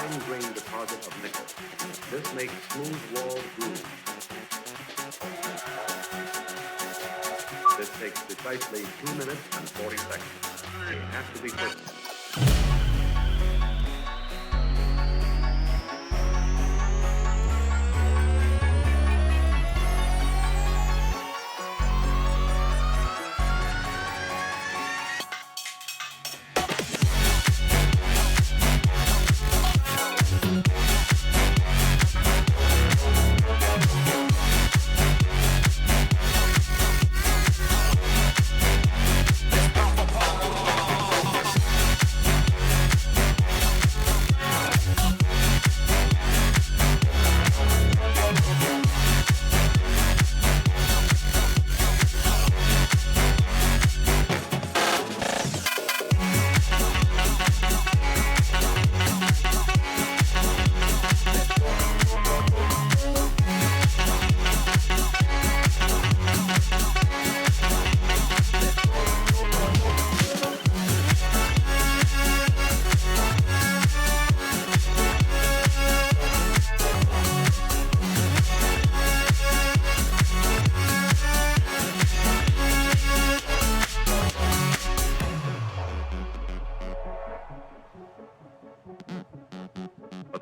fine-grained deposit of nickel. This makes smooth-walled grooves. This takes precisely 2 minutes and 40 seconds. They have to be perfect.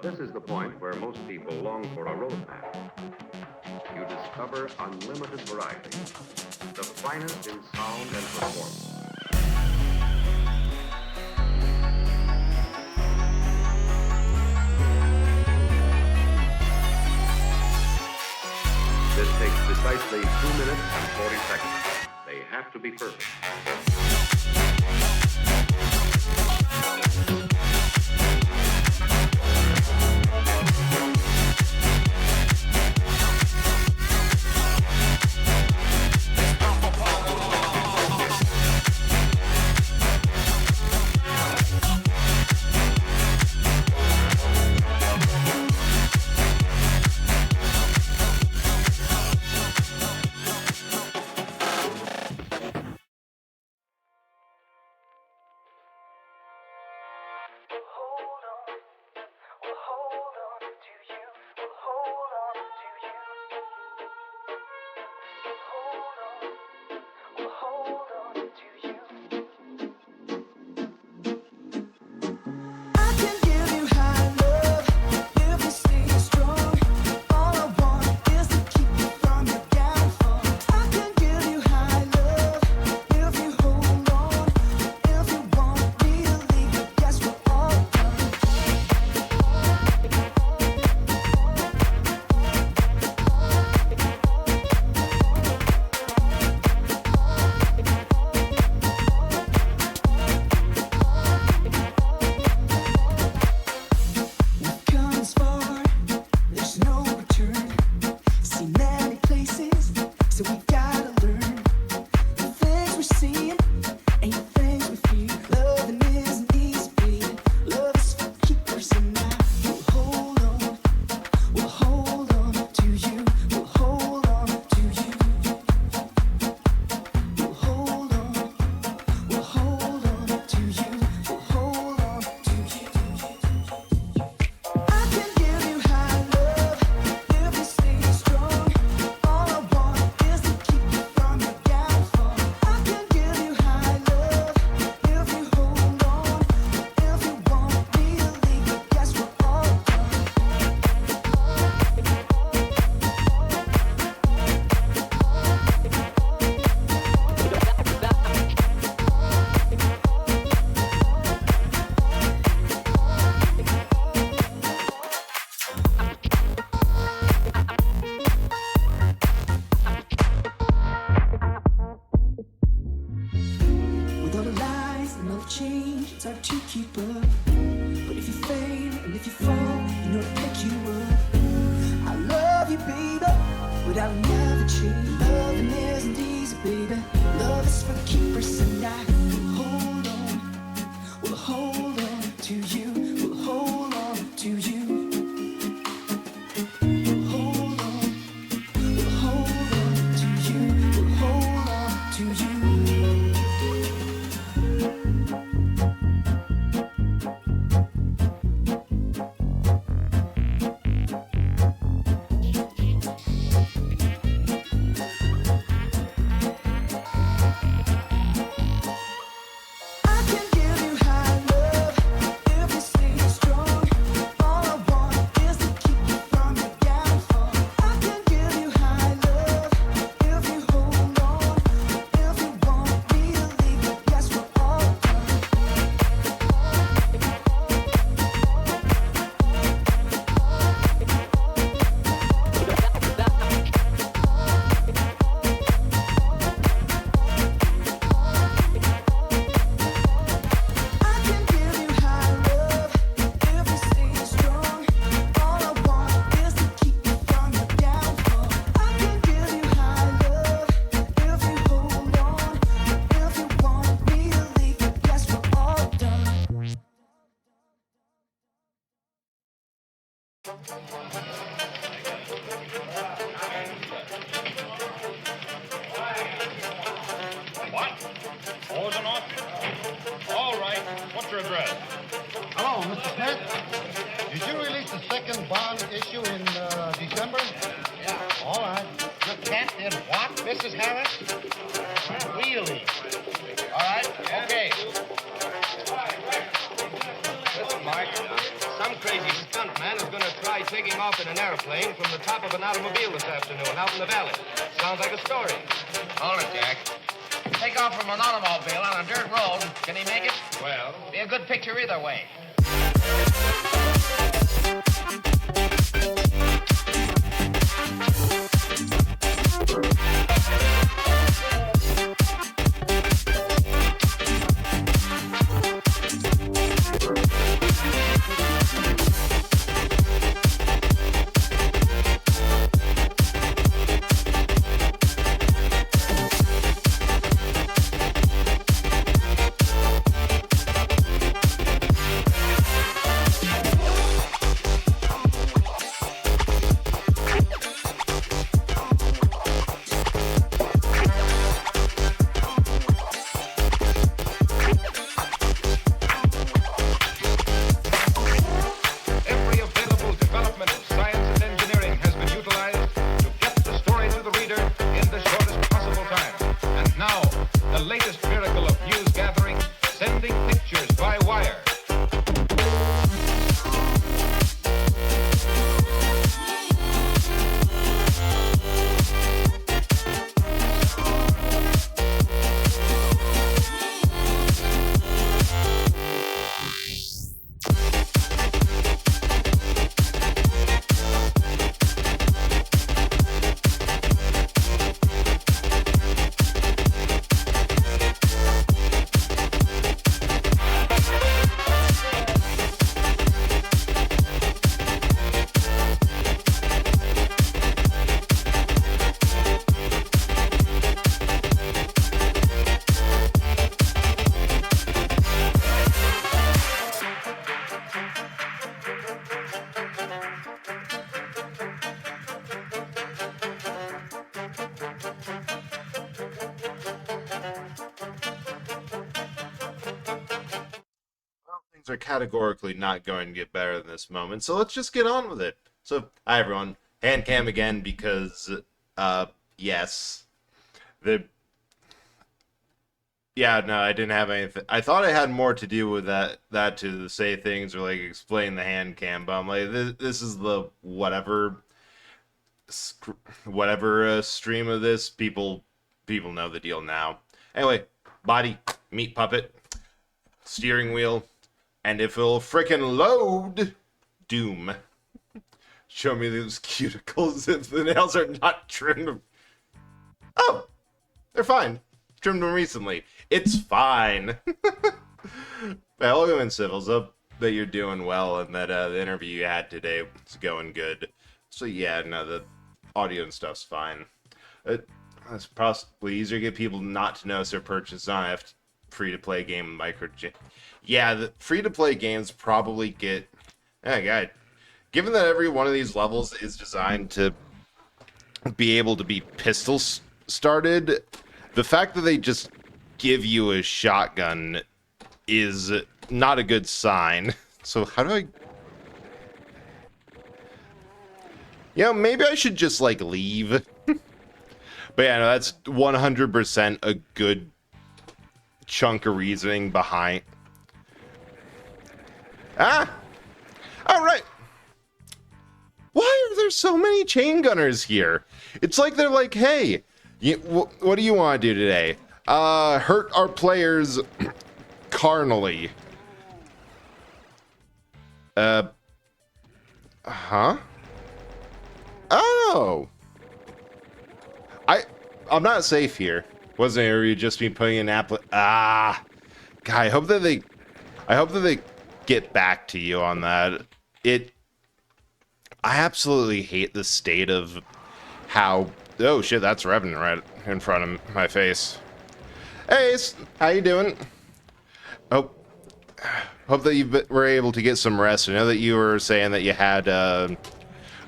This is the point where most people long for a roadmap. You discover unlimited variety, the finest in sound and performance. This takes precisely 2 minutes and 40 seconds. They have to be perfect. What? Orders an auction. All right. What's your address? Hello, Mr. Smith. Did you release the second bond issue in December? Yeah. All right. Your cat did what, Mrs. Harris? Really? All right, okay. Listen, Mark, some crazy stunt man is going to try taking off in an airplane from the top of an automobile this afternoon out in the valley. Sounds like a story. Hold it, Jack. Take off from an automobile on a dirt road. Can he make it? Well, be a good picture either way. Things are categorically not going to get better in this moment, so let's just get on with it. So, hi everyone, hand cam again because, yes, no, I didn't have anything. I thought I had more to do with that to say things or like explain the hand cam, but I'm like, this is the whatever stream of this. People know the deal now. Anyway, body, meat puppet, steering wheel. And if it'll frickin' load, doom. Show me those cuticles if the nails are not trimmed. Oh, they're fine. Trimmed them recently. It's fine. Welcome in, Civils. Hope that you're doing well and that the interview you had today is going good. So yeah, no, the audio and stuff's fine. It's possibly easier to get people not to notice their purchase on a free-to-play game micro. Yeah, the free-to-play games probably get... Oh, God. Given that every one of these levels is designed to be able to be pistol started, the fact that they just give you a shotgun is not a good sign. So how do I... maybe I should just, like, leave. But yeah, no, that's 100% a good chunk of reasoning behind... Ah! Alright! Why are there so many chain gunners here? It's like they're like, hey, what do you want to do today? Hurt our players carnally. Huh? Oh! I'm not safe here. Wasn't it? Or you just be putting an app... God, I hope that they get back to you on that. I absolutely hate the state of how... Oh shit, that's Revenant right in front of my face. Hey, how you doing? Oh, hope that you were able to get some rest. I know that you were saying that you had an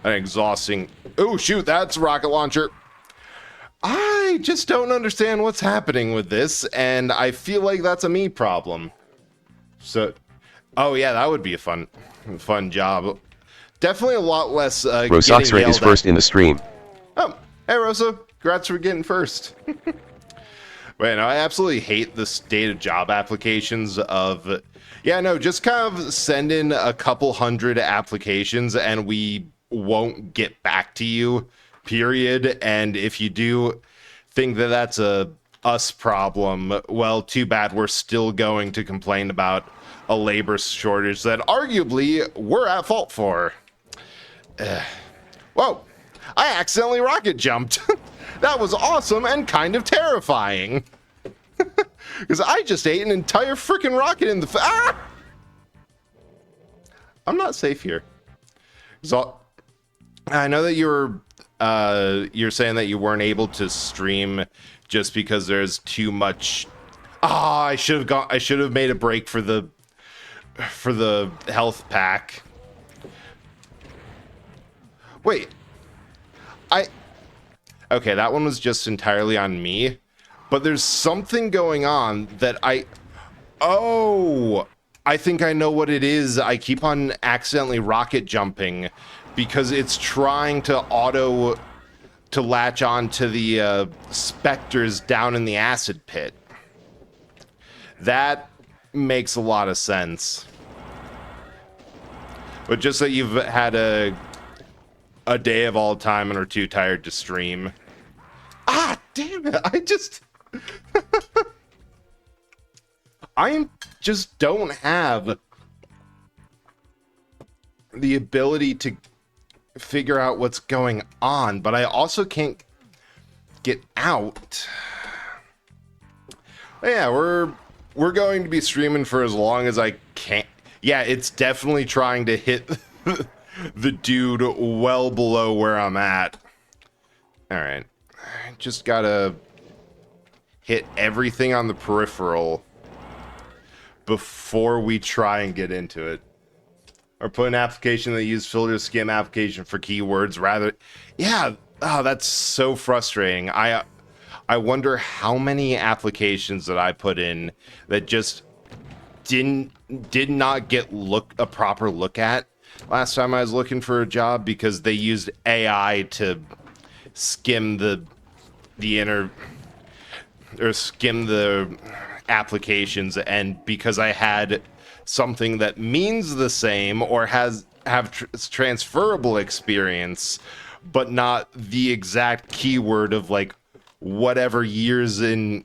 exhausting... Oh, shoot, that's a rocket launcher. I just don't understand what's happening with this, and I feel like that's a me problem. So, oh yeah, that would be a fun job. Definitely a lot less Rosoxrate is first in the stream. Oh, hey Rosa, congrats for getting first. Wait, no, I absolutely hate the state of job applications of... Yeah, no, just kind of send in a couple hundred applications and we won't get back to you, period. And if you do think that that's a us problem, well, too bad. We're still going to complain about a labor shortage that arguably we're at fault for. Whoa, I accidentally rocket jumped. That was awesome and kind of terrifying. Because I just ate an entire freaking rocket in the... Ah! I'm not safe here. So, I know that you're saying that you weren't able to stream just because there's too much... Ah, I should have made a break for the health pack. Wait. Okay, that one was just entirely on me. But there's something going on that Oh! I think I know what it is. I keep on accidentally rocket jumping because it's trying to latch on to the specters down in the acid pit. That makes a lot of sense. But just that you've had a day of all time and are too tired to stream. Ah, damn it. I just don't have the ability to figure out what's going on, but I also can't get out. Yeah, we're going to be streaming for as long as I can. Yeah, it's definitely trying to hit the dude well below where I'm at. All right. Just gotta hit everything on the peripheral before we try and get into it. Or put an application that uses filter skim application for keywords rather... Yeah, oh, that's so frustrating. I wonder how many applications that I put in that just did not get a proper look at last time I was looking for a job because they used AI to skim the applications, and because I had something that means the same or have transferable experience, but not the exact keyword of like whatever years in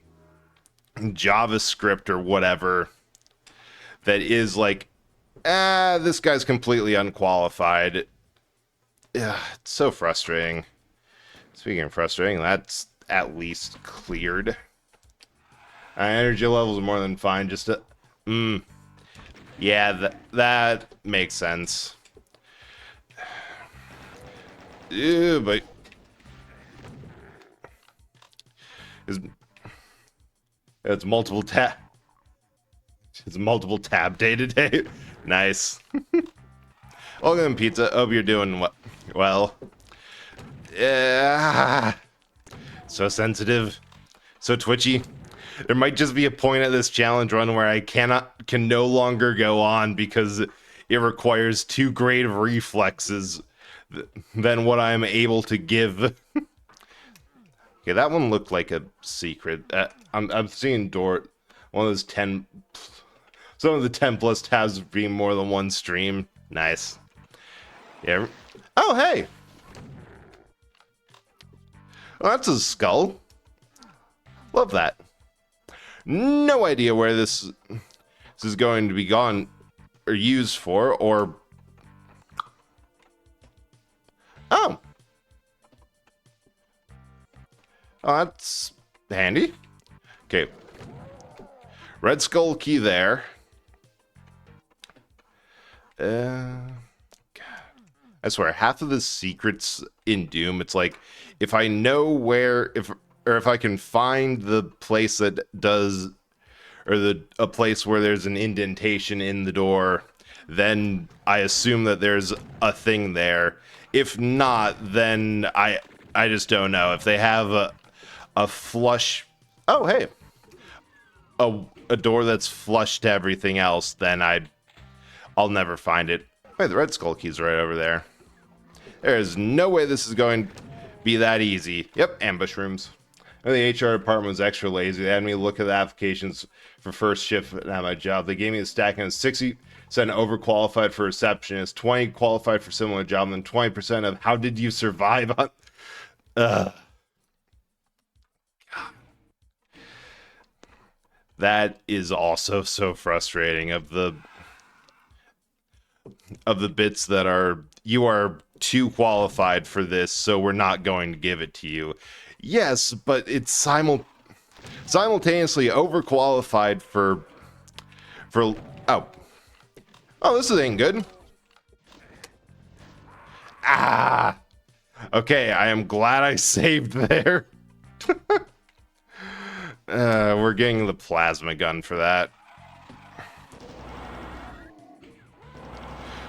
JavaScript or whatever, that is like, this guy's completely unqualified. Yeah, it's so frustrating. Speaking of frustrating, that's at least cleared. Energy levels are more than fine. Just to... Yeah, that makes sense. Ew, but... It's multiple tab day today. Nice. Welcome, Pizza. Hope you're doing well. Yeah. So sensitive. So twitchy. There might just be a point at this challenge run where I can no longer go on because it requires too great of reflexes than what I'm able to give. Okay, that one looked like a secret. I'm seeing one of those 10. Some of the 10 plus tabs being more than one stream. Nice. Yeah. Oh, hey. Well, that's a skull. Love that. No idea where this is going to be gone or used for, or... Oh, that's handy. Okay. Red skull key there. God. I swear, half of the secrets in Doom, it's like, if I know where, if I can find the place that does a place where there's an indentation in the door, then I assume that there's a thing there. If not, then I just don't know. If they have a flush, oh hey, a door that's flush to everything else, then I'll never find it. Hey, the red skull key's right over there. There is no way this is going to be that easy. Yep, ambush rooms. And the HR department was extra lazy. They had me look at the applications for first shift at my job. They gave me a stack and 60% overqualified for receptionist, 20 qualified for similar job, and then 20% of how did you survive on. That is also so frustrating of the bits that are, you are too qualified for this, so we're not going to give it to you. Yes, but it's simultaneously overqualified for oh, this ain't good. Okay, I am glad I saved there. We're getting the plasma gun for that.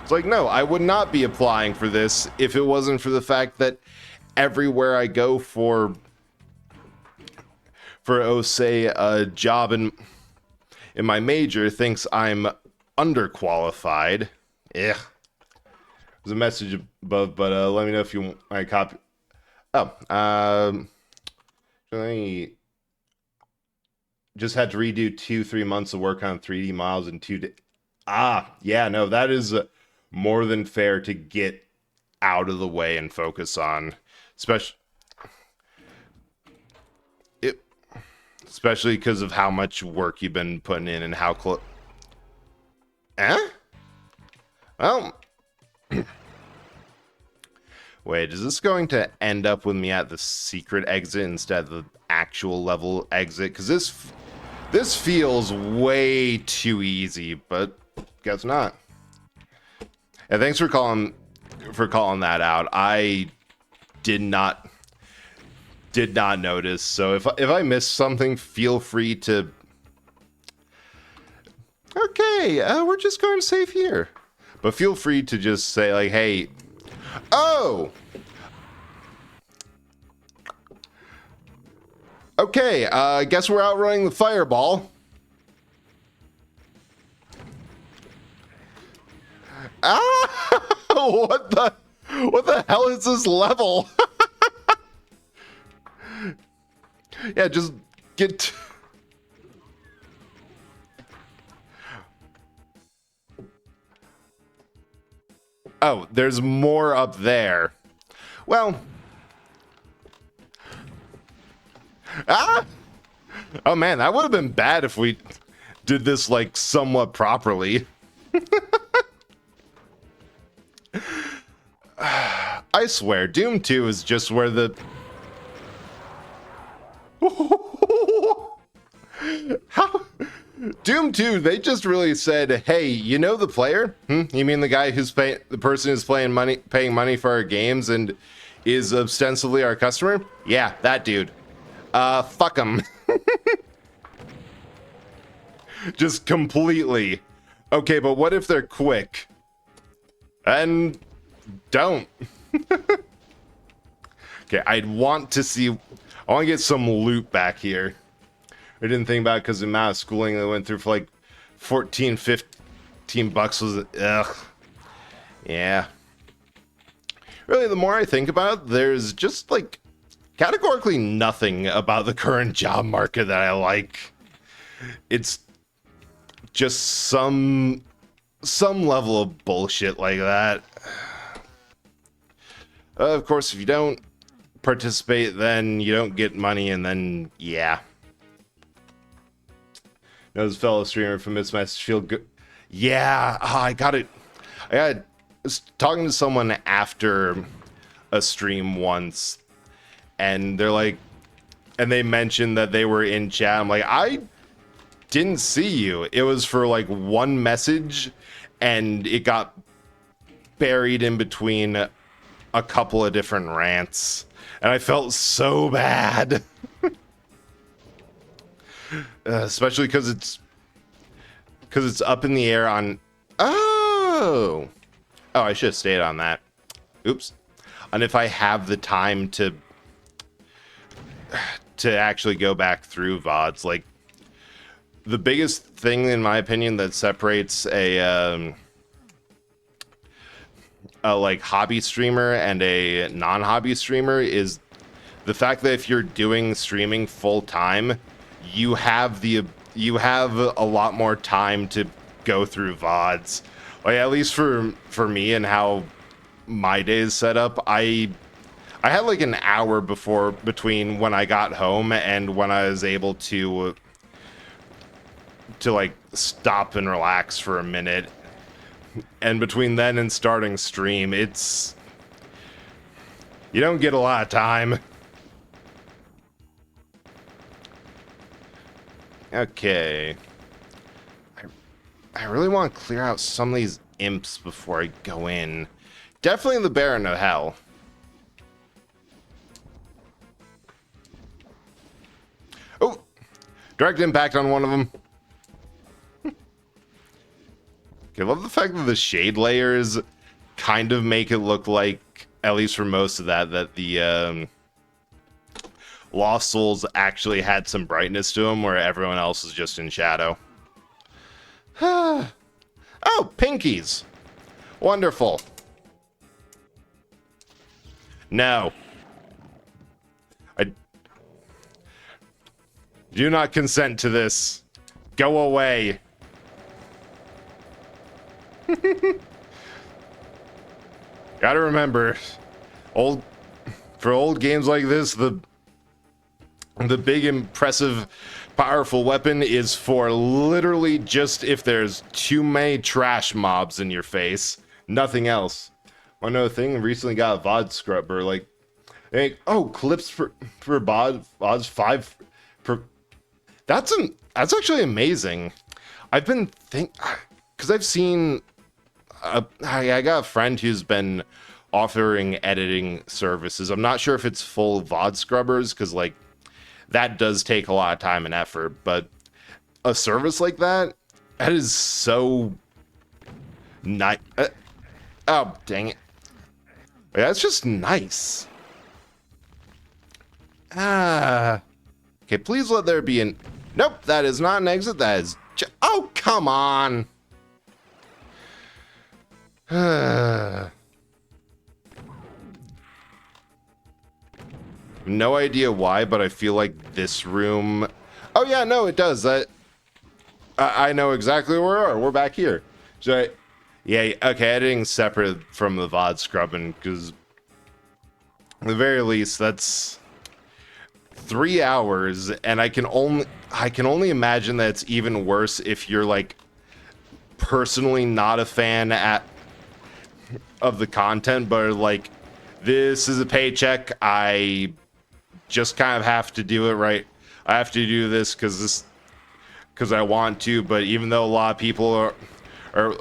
It's like, no, I would not be applying for this if it wasn't for the fact that everywhere I go for say a job in my major thinks I'm underqualified. There's a message above, but let me know if you want my copy. I just had to redo 2-3 months of work on 3D models in 2 days. Yeah, no, that is more than fair to get out of the way and focus on, especially because of how much work you've been putting in and how close. Well, wait, is this going to end up with me at the secret exit instead of the actual level exit? Because this feels way too easy, but guess not. And thanks for calling that out. I did not notice. So if I missed something, feel free to. Okay, we're just going to save here. But feel free to just say like, hey, oh. Okay, I guess we're outrunning the fireball. What the hell is this level? Yeah, just get. Oh, there's more up there. Well. Oh man, that would have been bad if we did this like somewhat properly. I swear, Doom 2 is just where the... How? Doom 2, they just really said, hey, you know the player? You mean the guy who's the person who's paying money for our games and is ostensibly our customer? Yeah, that dude. Fuck him. Just completely. Okay, but what if they're quick? And don't. Okay, I want to get some loot back here. I didn't think about it because the amount of schooling that I went through for like 14, 15 bucks was, ugh. Yeah. Really, the more I think about it, there's just like categorically nothing about the current job market that I like. It's just some level of bullshit like that. Of course, if you don't participate, then you don't get money, and then, yeah. This fellow streamer from Mismatch feel good. Yeah, I was talking to someone after a stream once, and they're like, and they mentioned that they were in chat. I'm like, I didn't see you. It was for like one message, and it got buried in between a couple of different rants, and I felt so bad. Especially because it's because it's up in the air on... Oh! Oh, I should have stayed on that. Oops. And if I have the time to actually go back through VODs, like, the biggest thing, in my opinion, that separates a like hobby streamer and a non-hobby streamer is the fact that if you're doing streaming full time, you have a lot more time to go through VODs. Like, at least for me and how my day is set up, I had like an hour between when I got home and when I was able to like stop and relax for a minute. And between then and starting stream, you don't get a lot of time. Okay. I really want to clear out some of these imps before I go in. Definitely the Baron of Hell. Oh! Direct impact on one of them. I love the fact that the shade layers kind of make it look like, at least for most of that the Lost Souls actually had some brightness to them, where everyone else is just in shadow. Oh, pinkies. Wonderful. No. I do not consent to this. Go away. Gotta remember, for old games like this, the big, impressive, powerful weapon is for literally just if there's too many trash mobs in your face. Nothing else. One other thing, recently got a VOD scrubber, like, oh, clips for VODs 5 per. That's actually amazing. I've been because I've seen. I got a friend who's been offering editing services. I'm not sure if it's full VOD scrubbers, because like that does take a lot of time and effort, but a service like that is so nice. Oh, dang it. That's just nice. Okay, please let there be an... Nope, that is not an exit. That is... Oh, come on. No idea why, but I feel like this room... Oh, yeah, no, it does. I know exactly where we are. We're back here. So, yeah, okay, editing separate from the VOD scrubbing, because at the very least, that's 3 hours, and I can only imagine that it's even worse if you're, like, personally not a fan of the content, but like, this is a paycheck. I just kind of have to do it, right? I have to do this because I want to. But even though a lot of people are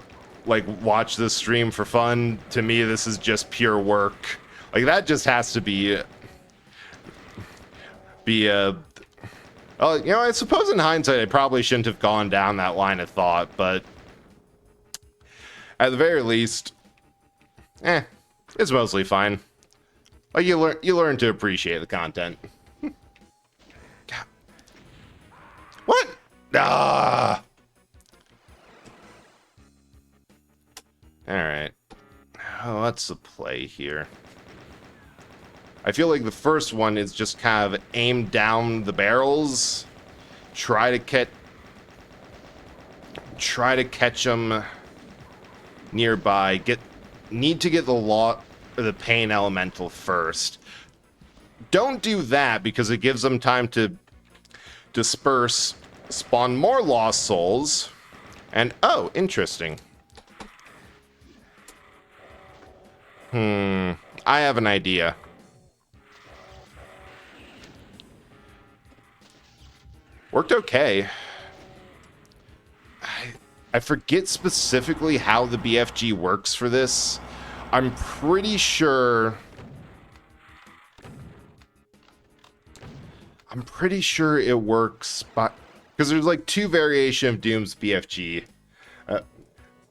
like watch this stream for fun, to me this is just pure work. Like, that just has to be well, you know, I suppose in hindsight I probably shouldn't have gone down that line of thought, but at the very least, it's mostly fine. Like, you learn to appreciate the content. What? Ah. All right. Oh, what's the play here? I feel like the first one is just kind of aim down the barrels, try to catch them nearby. Need to get the pain elemental first. Don't do that because it gives them time to disperse, spawn more lost souls, and oh, interesting. I have an idea. Worked okay. I forget specifically how the BFG works for this. I'm pretty sure it works because there's like 2 variation of Doom's BFG.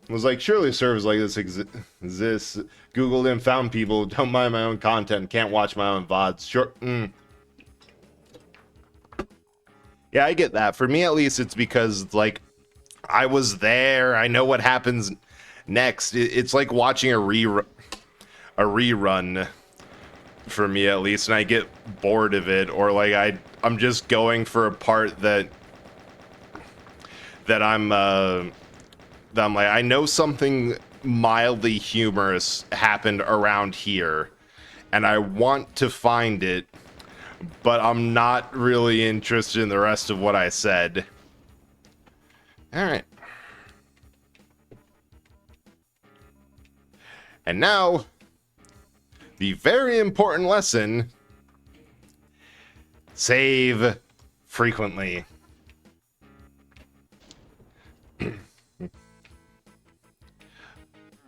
was like, surely servers like this exists. Googled and found people, don't mind my own content, can't watch my own VODs. Sure. Yeah, I get that. For me, at least, it's because, like, I was there. I know what happens next. It's like watching a rerun for me, at least, and I get bored of it, or like I'm just going for a part that I'm like, I know something mildly humorous happened around here, and I want to find it, but I'm not really interested in the rest of what I said. All right. And now, the very important lesson: save frequently.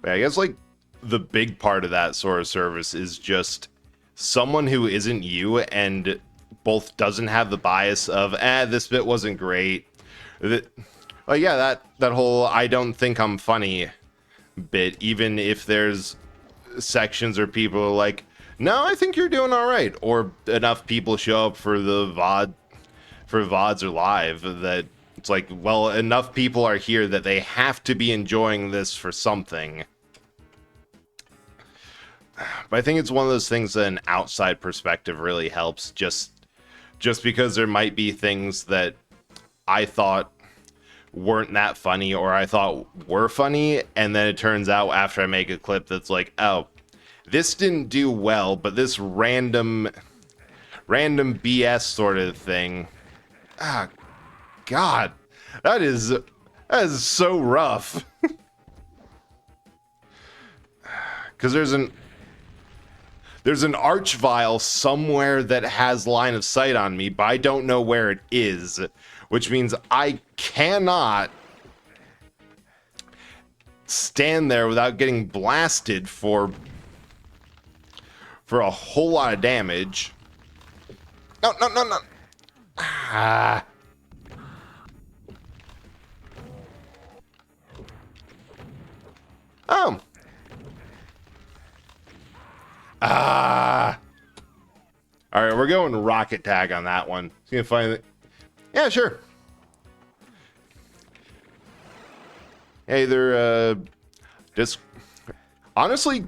I guess, like, the big part of that sort of service is just someone who isn't you and both doesn't have the bias of, this bit wasn't great. Like, yeah, that whole I don't think I'm funny bit, even if there's sections or people are like, no, I think you're doing all right, or enough people show up for the VODs or live that it's like, well, enough people are here that they have to be enjoying this for something. But I think it's one of those things that an outside perspective really helps, just because there might be things that I thought weren't that funny, or I thought were funny, and then it turns out after I make a clip that's like, oh, this didn't do well, but this random BS sort of thing, God, that is so rough. Because there's an Archvile somewhere that has line of sight on me, but I don't know where it is, which means I cannot stand there without getting blasted for a whole lot of damage. No. Oh. All right, we're going rocket tag on that one. See if I find it. Yeah, sure. Hey, they're just honestly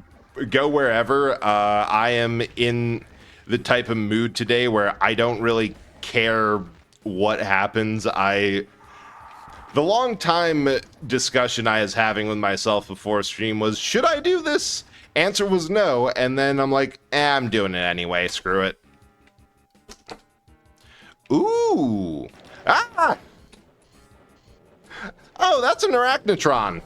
go wherever. I am in the type of mood today where I don't really care what happens. The long time discussion I was having with myself before stream was, should I do this? Answer was no, and then I'm like, I'm doing it anyway, screw it. Ooh. Ah! Oh, that's an Arachnotron.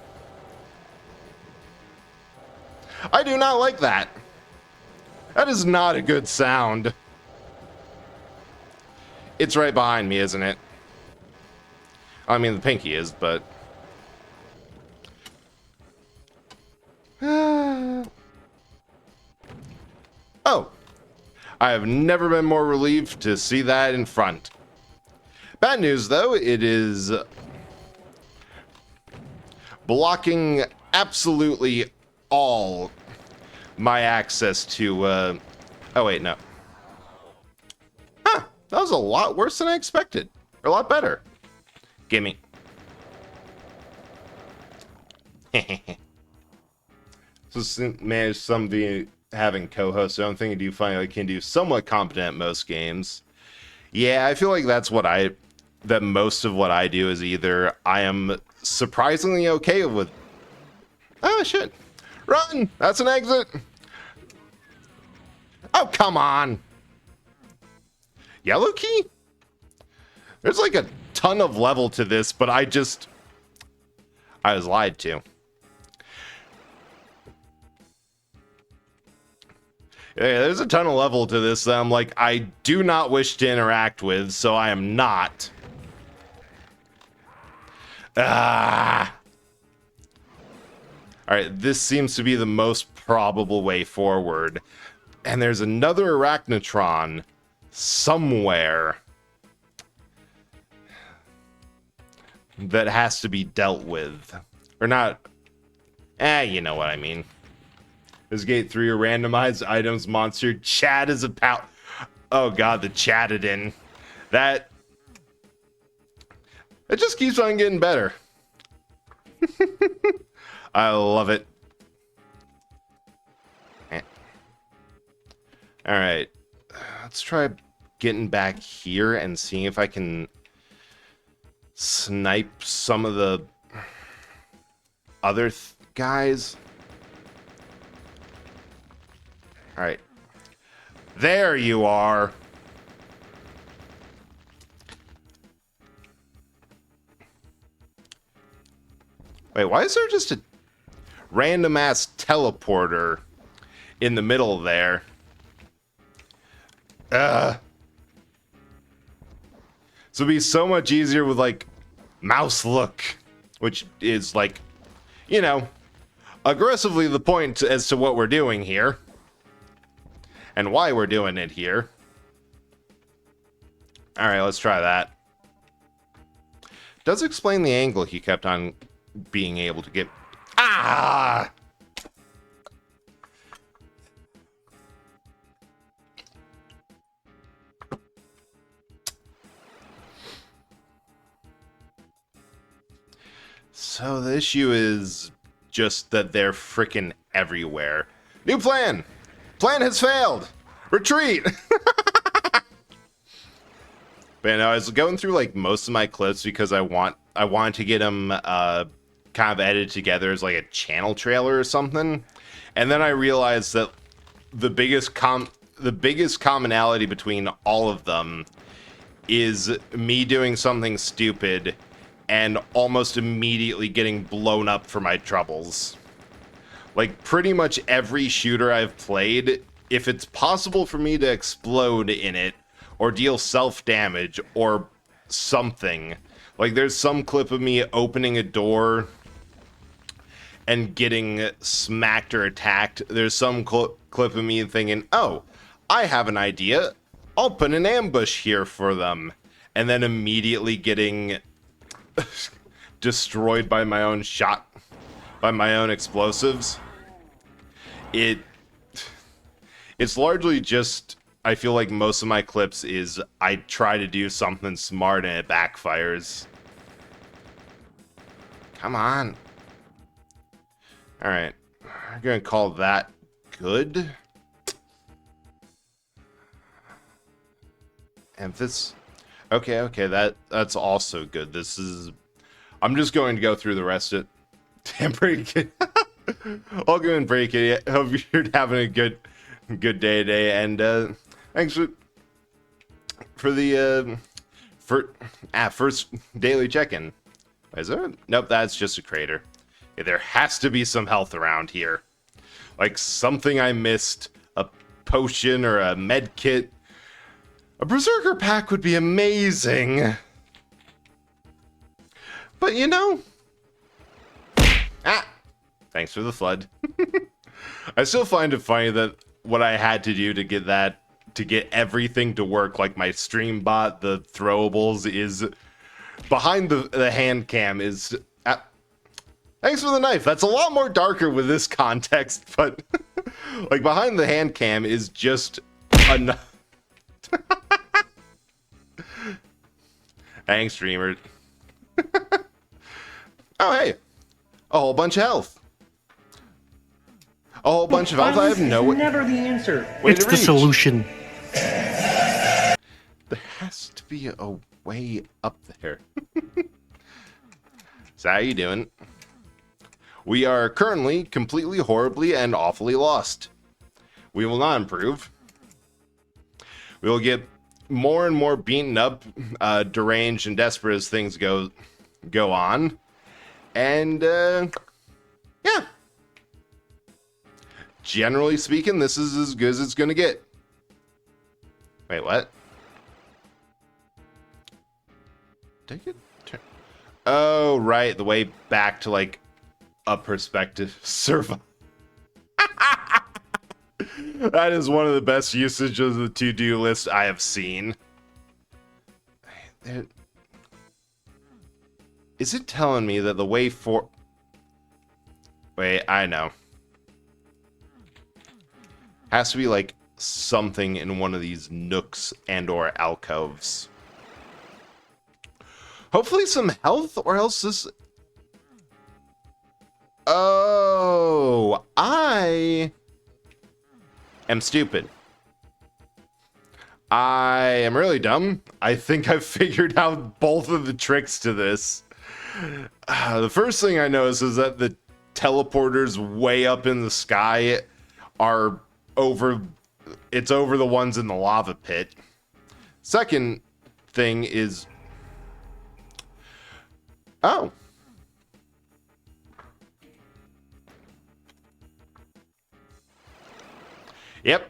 I do not like that. That is not a good sound. It's right behind me, isn't it? I mean, the pinky is, but... Oh. I have never been more relieved to see that in front. Bad news, though, it is blocking absolutely all my access to, oh wait, no. Huh, that was a lot worse than I expected. Or a lot better. Gimme. So manage some be having co-hosts. I don't think I do find I can do somewhat competent at most games. Yeah, I feel like that's that most of what I do is either I am surprisingly okay with. Oh shit! Run! That's an exit. Oh come on! Yellow key? There's like a ton of level to this, but I was lied to. Yeah, there's a ton of level to this that I'm like, I do not wish to interact with, so I am not. Alright, this seems to be the most probable way forward. And there's another Arachnotron somewhere that has to be dealt with. Or not You know what I mean. This gate 3 are randomized items monster. Chad is a pal. Oh god, the Chatidin. That. It just keeps on getting better. I love it. Alright. Let's try getting back here and seeing if I can snipe some of the other guys. Alright. There you are. Wait, why is there just a random ass teleporter in the middle there? So it'd be so much easier with like mouse look, which is like, you know, aggressively the point as to what we're doing here and why we're doing it here. All right, let's try that. Does explain the angle he kept on being able to get. Ah! So the issue is just that they're freaking everywhere. New plan! Plan has failed! Retreat! But no, I was going through like most of my clips because I wanted to get them kind of edited together as like a channel trailer or something. And then I realized that the biggest commonality between all of them is me doing something stupid and almost immediately getting blown up for my troubles. Like, pretty much every shooter I've played, if it's possible for me to explode in it, or deal self-damage, or something. Like, there's some clip of me opening a door and getting smacked or attacked. There's some clip of me thinking, oh, I have an idea. I'll put an ambush here for them. And then immediately getting destroyed by my own shot, by my own explosives. It's largely just, I feel like most of my clips is I try to do something smart and it backfires. Come on. Alright, I'm gonna call that good. And this, okay, that's also good. This is, I'm just going to go through the rest of it and break it. I'll go and break it. Hope you're having a good day today, and thanks for the first daily check-in. Is there? Nope, that's just a crater. Yeah, there has to be some health around here, like something I missed, a potion or a med kit. A berserker pack would be amazing. But you know, thanks for the flood. I still find it funny that what I had to do to get everything to work, like my stream bot, the throwables, is behind the hand cam is. Thanks for the knife. That's a lot more darker with this context, but like behind the hand cam is just enough. Thanks, streamer. Oh, hey. A whole bunch of health. A whole bunch of health. I have no... Never the answer. It's the solution. There has to be a way up there. So how you doing? We are currently completely, horribly, and awfully lost. We will not improve. We will get more and more beaten up, deranged, and desperate as things go on. And, yeah. Generally speaking, this is as good as it's gonna get. Wait, what? Take it? Oh, right. The way back to, like, a perspective server. That is one of the best usages of the to-do list I have seen. Is it telling me that the way for... Wait, I know. Has to be like something in one of these nooks and or alcoves. Hopefully some health, or else this... Oh, I am stupid. I am really dumb. I think I've figured out both of the tricks to this. The first thing I notice is that the teleporters way up in the sky are over... It's over the ones in the lava pit. Second thing is... Oh. Yep.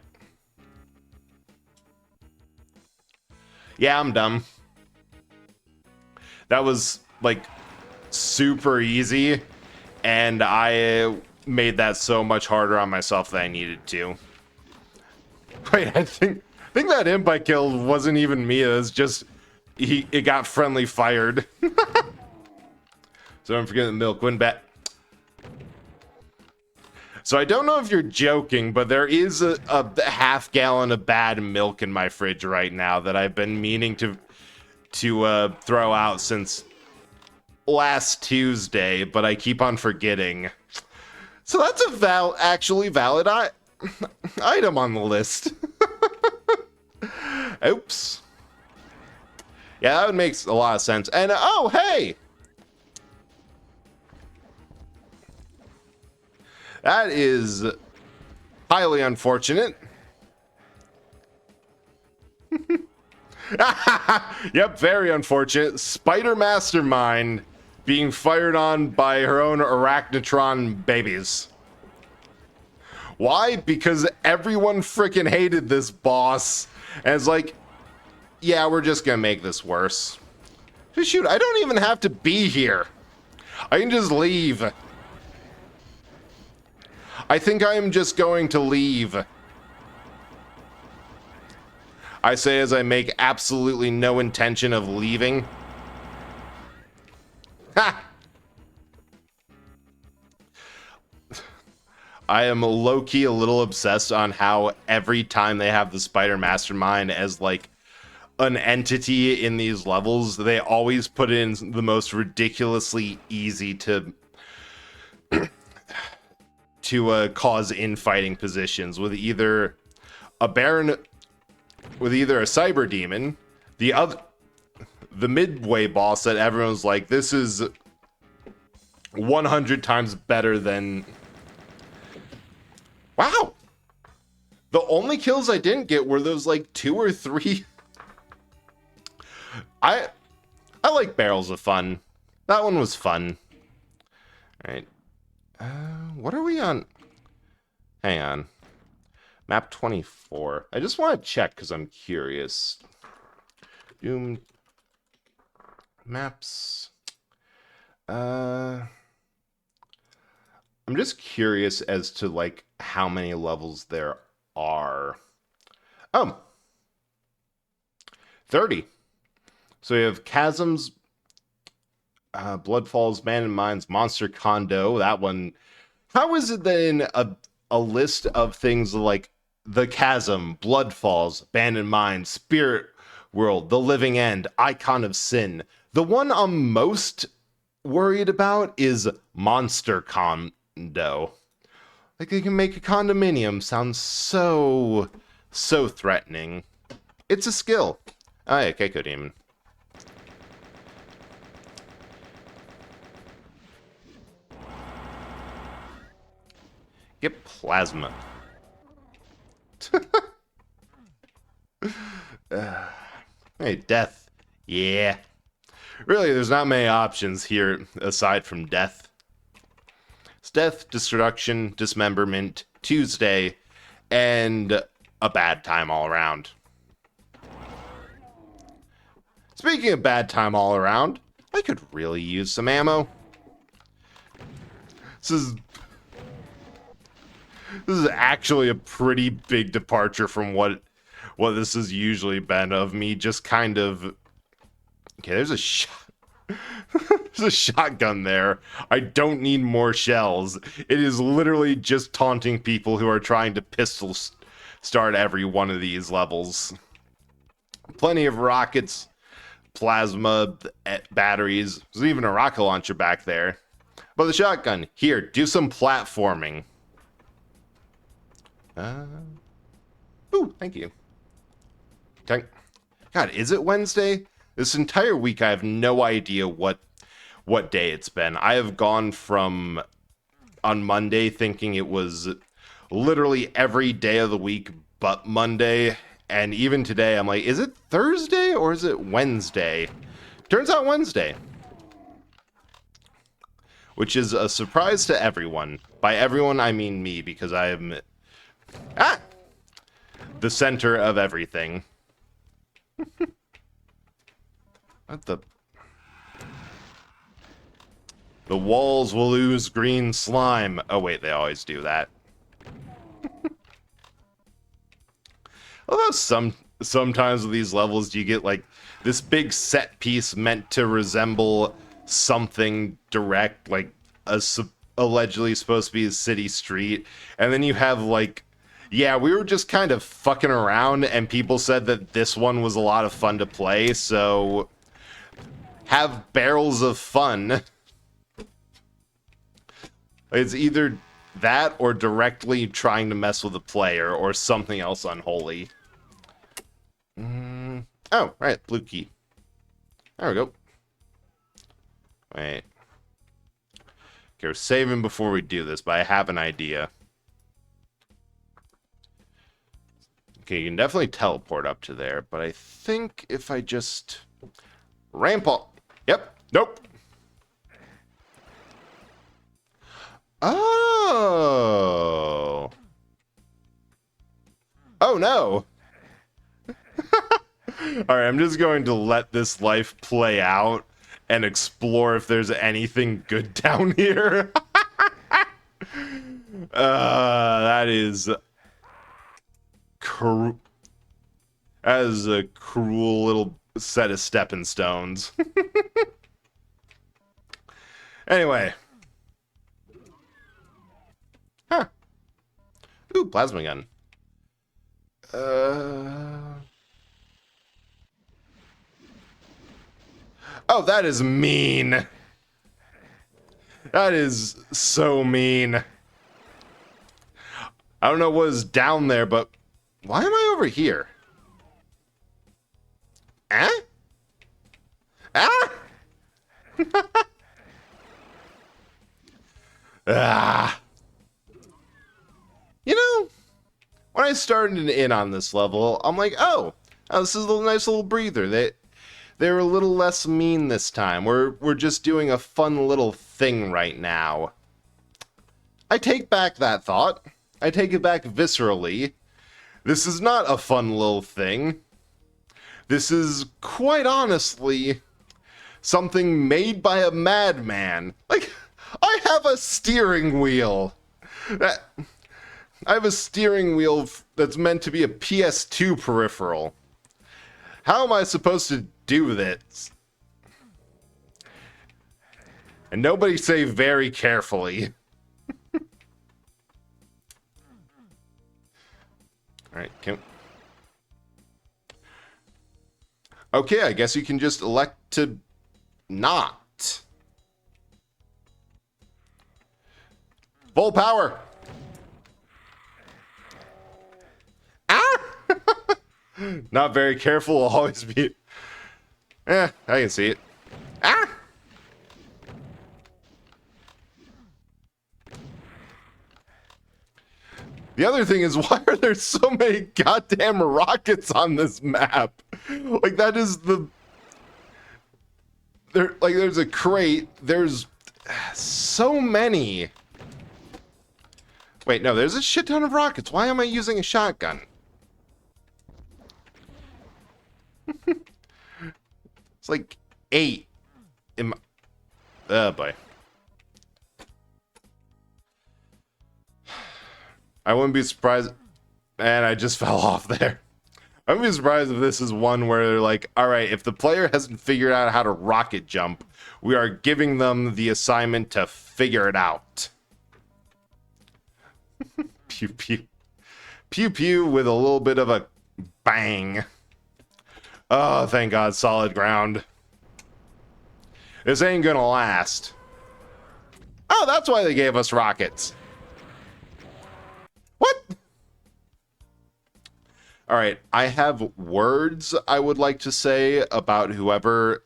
Yeah, I'm dumb. That was, like, super easy, and I made that so much harder on myself than I needed to. Wait, I think that imp I killed wasn't even me. It was just it got friendly fired. So don't forget the milk went back. So I don't know if you're joking, but there is a half gallon of bad milk in my fridge right now that I've been meaning to throw out since last Tuesday, but I keep on forgetting. So that's a actually valid item on the list. Oops. Yeah, that would make a lot of sense. And oh, hey! That is highly unfortunate. Yep, very unfortunate. Spider Mastermind being fired on by her own Arachnotron babies. Why? Because everyone freaking hated this boss. And it's like, yeah, we're just gonna make this worse. Shoot, I don't even have to be here. I can just leave. I think I am just going to leave. I say as I make absolutely no intention of leaving. Ha! I am low-key a little obsessed on how every time they have the Spider Mastermind as like an entity in these levels, they always put in the most ridiculously easy to cause infighting positions with either a Baron, with either a Cyber Demon, the midway boss that everyone's like, this is 100 times better than. Wow, the only kills I didn't get were those like 2 or 3. I like Barrels of Fun. That one was fun. All right. What are we on? Hang on. Map 24. I just want to check because I'm curious. Doom maps. I'm just curious as to like how many levels there are. 30. So we have Chasms, Bloodfalls, Abandoned Mines, Monster Condo. That one. How is it that in a list of things like the Chasm, Bloodfalls, Abandoned Mines, Spirit World, The Living End, Icon of Sin, the one I'm most worried about is Monster Condo. Like they can make a condominium sound so threatening. It's a skill. Oh yeah, Keiko Demon. Get plasma. Hey, death. Yeah. Really, there's not many options here aside from death. It's death, destruction, dismemberment, Tuesday, and a bad time all around. Speaking of bad time all around, I could really use some ammo. This is actually a pretty big departure from what this has usually been of me just kind of... Okay, there's a There's a shotgun there. I don't need more shells. It is literally just taunting people who are trying to pistol start every one of these levels. Plenty of rockets, plasma, batteries. There's even a rocket launcher back there. But the shotgun, here, do some platforming. Ooh, thank you. God, is it Wednesday? This entire week I have no idea what day it's been. I have gone from on Monday thinking it was literally every day of the week but Monday, and even today I'm like, is it Thursday or is it Wednesday? Turns out Wednesday. Which is a surprise to everyone. By everyone I mean me, because I am the center of everything. What the? The walls will ooze green slime. Oh wait, they always do that. Although sometimes with these levels you get like this big set piece meant to resemble something direct, like allegedly supposed to be a city street, and then you have like, yeah, we were just kind of fucking around and people said that this one was a lot of fun to play, so have barrels of fun. It's either that or directly trying to mess with the player or something else unholy. Oh, right, blue key. There we go. Wait. Okay, we're saving before we do this, but I have an idea. Okay, you can definitely teleport up to there, but I think if I just ramp up. Yep, nope. Oh. Oh no. Alright, I'm just going to let this life play out and explore if there's anything good down here. That is that is a cruel little set of stepping stones. Anyway. Huh. Ooh, plasma gun. Oh, that is mean. That is so mean. I don't know what is down there, but why am I over here? Eh? Ah! Ah. You know, when I started in on this level, I'm like, oh, this is a nice little breather. They're a little less mean this time. We're just doing a fun little thing right now. I take back that thought. I take it back viscerally. This is not a fun little thing. This is, quite honestly, something made by a madman. Like, I have a steering wheel. I have a steering wheel that's meant to be a PS2 peripheral. How am I supposed to do this? And nobody say very carefully. Alright, okay, I guess you can just elect to not. Full power! Ah! Not very careful will always be... I can see it. Ah! The other thing is, why are there so many goddamn rockets on this map? Like, that is the... there's a crate. There's so many. Wait, no, there's a shit ton of rockets. Why am I using a shotgun? It's like 8. Oh, boy. I wouldn't be surprised. Man, I just fell off there. I'm be surprised if this is one where they're like, all right, if the player hasn't figured out how to rocket jump, we are giving them the assignment to figure it out. Pew pew. Pew pew with a little bit of a bang. Oh, thank God, solid ground. This ain't gonna last. Oh, that's why they gave us rockets. What? All right, I have words I would like to say about whoever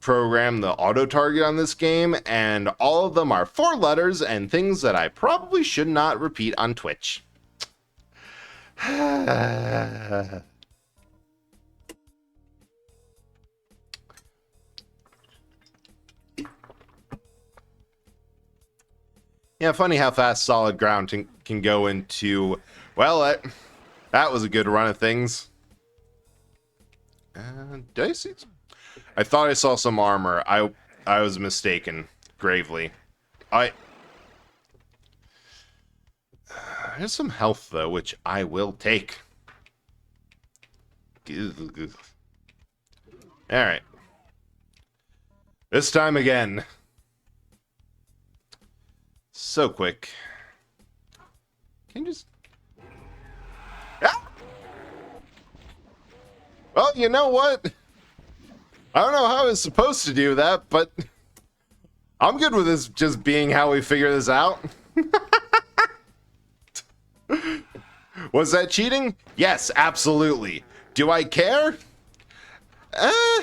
programmed the auto target on this game, and all of them are 4 letters and things that I probably should not repeat on Twitch. Yeah, funny how fast solid ground can go into, well, that was a good run of things. Did I see? I thought I saw some armor. I was mistaken, gravely. There's some health, though, which I will take. Alright. This time again. So quick. Can you just... Ah! Well, you know what? I don't know how I was supposed to do that, but... I'm good with this just being how we figure this out. Was that cheating? Yes, absolutely. Do I care? A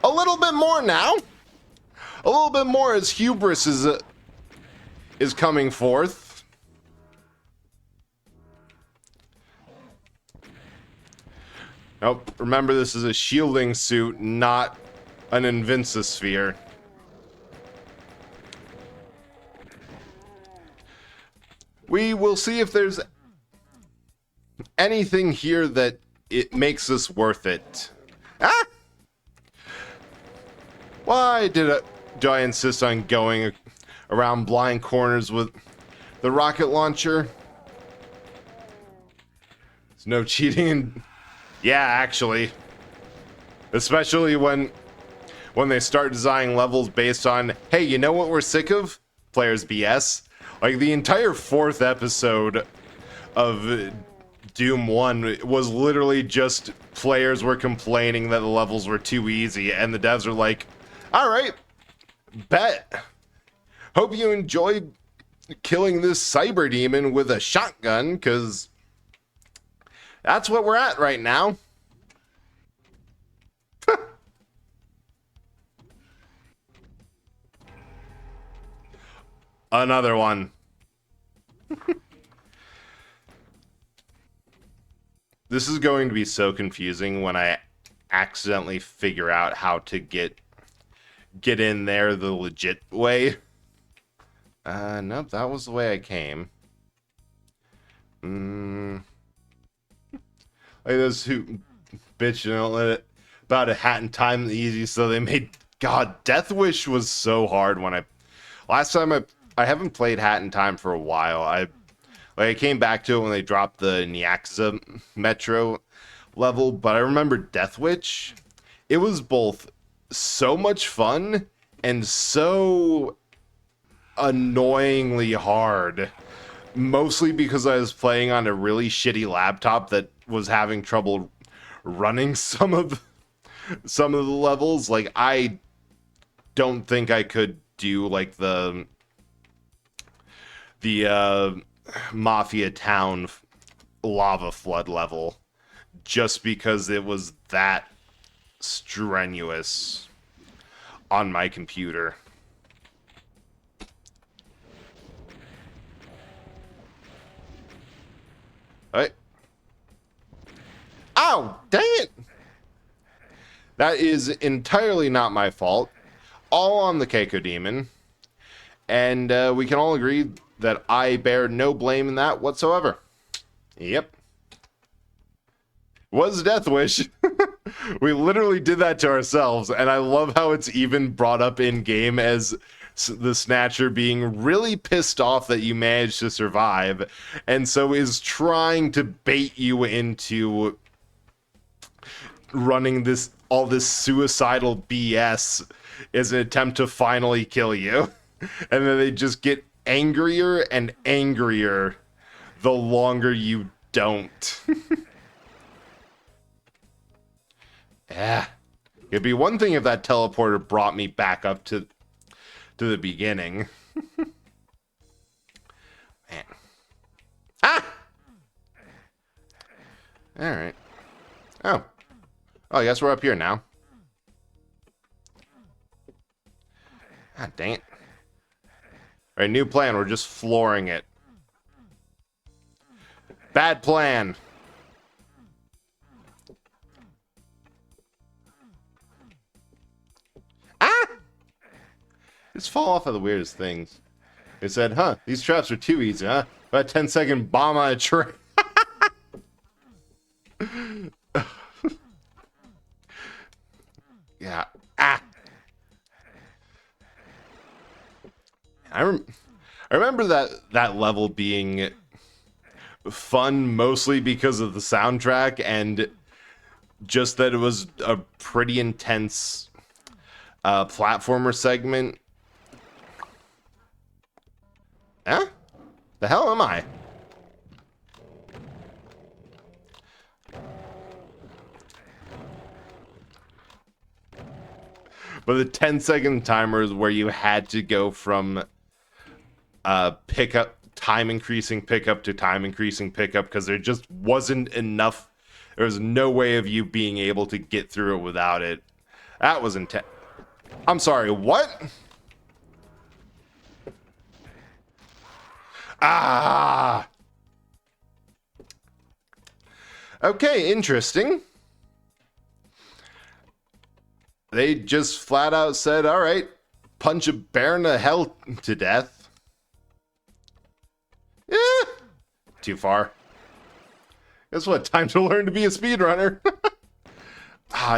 little bit more now. A little bit more as hubris is coming forth. Nope. Remember, this is a shielding suit, not an Invincisphere. We will see if there's anything here that it makes this worth it. Ah! Why do I insist on going around blind corners with the rocket launcher? There's no cheating. Yeah, actually. Especially when they start designing levels based on, hey, you know what we're sick of? Players BS. Like, the entire 4th episode of Doom 1 was literally just players were complaining that the levels were too easy, and the devs are like, alright, bet. Hope you enjoyed killing this cyber demon with a shotgun, because that's what we're at right now. Another one. This is going to be so confusing when I accidentally figure out how to get in there the legit way. Nope, that was the way I came. Like those who bitch about a Hat in Time easy, so they made... God, Death Wish was so hard when last time I haven't played Hat in Time for a while. I came back to it when they dropped the Nyaxa Metro level, but I remember Death Wish. It was both so much fun and so annoyingly hard. Mostly because I was playing on a really shitty laptop that was having trouble running some of the levels. Like, I don't think I could do like the Mafia Town lava flood level just because it was that strenuous on my computer. Alright. Ow! Dang it! That is entirely not my fault. All on the Keiko Demon. And we can all agree that I bear no blame in that whatsoever. Yep. Was Death Wish. We literally did that to ourselves, and I love how it's even brought up in game as the Snatcher being really pissed off that you managed to survive, and so is trying to bait you into running all this suicidal BS as an attempt to finally kill you. And then they just get angrier and angrier the longer you don't. Yeah. It'd be one thing if that teleporter brought me back up to the beginning. Man. Ah! Alright. Oh, I guess we're up here now. God dang it. Alright, new plan. We're just flooring it. Bad plan. Ah! Just fall off of the weirdest things. They said, huh, these traps are too easy, huh? About a 10-second bomb on a train. Yeah. Ah! I remember that level being fun mostly because of the soundtrack and just that it was a pretty intense platformer segment. Huh? The hell am I? But the 10-second timer is where you had to go from time increasing pickup to time increasing pickup because there just wasn't enough. There was no way of you being able to get through it without it. That was intense. I'm sorry, what? Ah! Okay, interesting. They just flat out said, all right, punch a bear into hell to death. Yeah, too far. Guess what? Time to learn to be a speedrunner.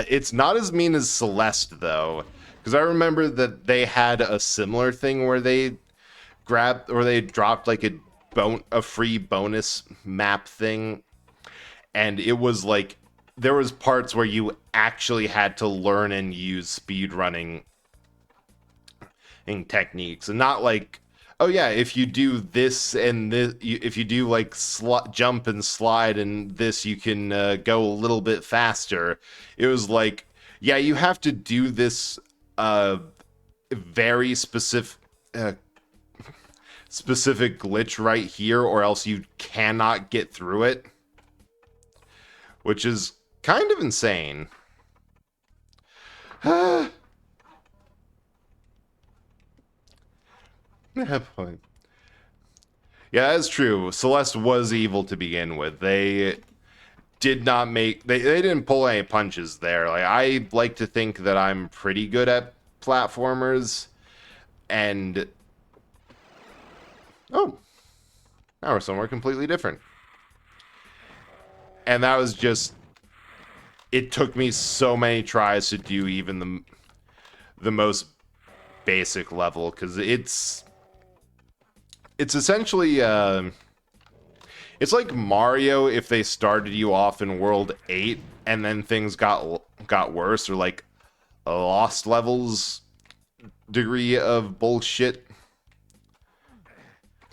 It's not as mean as Celeste, though. Because I remember that they had a similar thing where they dropped like a free bonus map thing. And it was like, there was parts where you actually had to learn and use speedrunning techniques. And not like, oh yeah, if you do this and this, if you do like jump and slide and this, you can go a little bit faster. It was like, yeah, you have to do this very specific glitch right here, or else you cannot get through it, which is kind of insane. Yeah, that's true. Celeste was evil to begin with. They did not make... They didn't pull any punches there. Like, I like to think that I'm pretty good at platformers. And... Oh. Now we're somewhere completely different. And that was just... It took me so many tries to do even the most basic level. Because it's essentially... it's like Mario if they started you off in World 8 and then things got worse, or like Lost Levels degree of bullshit.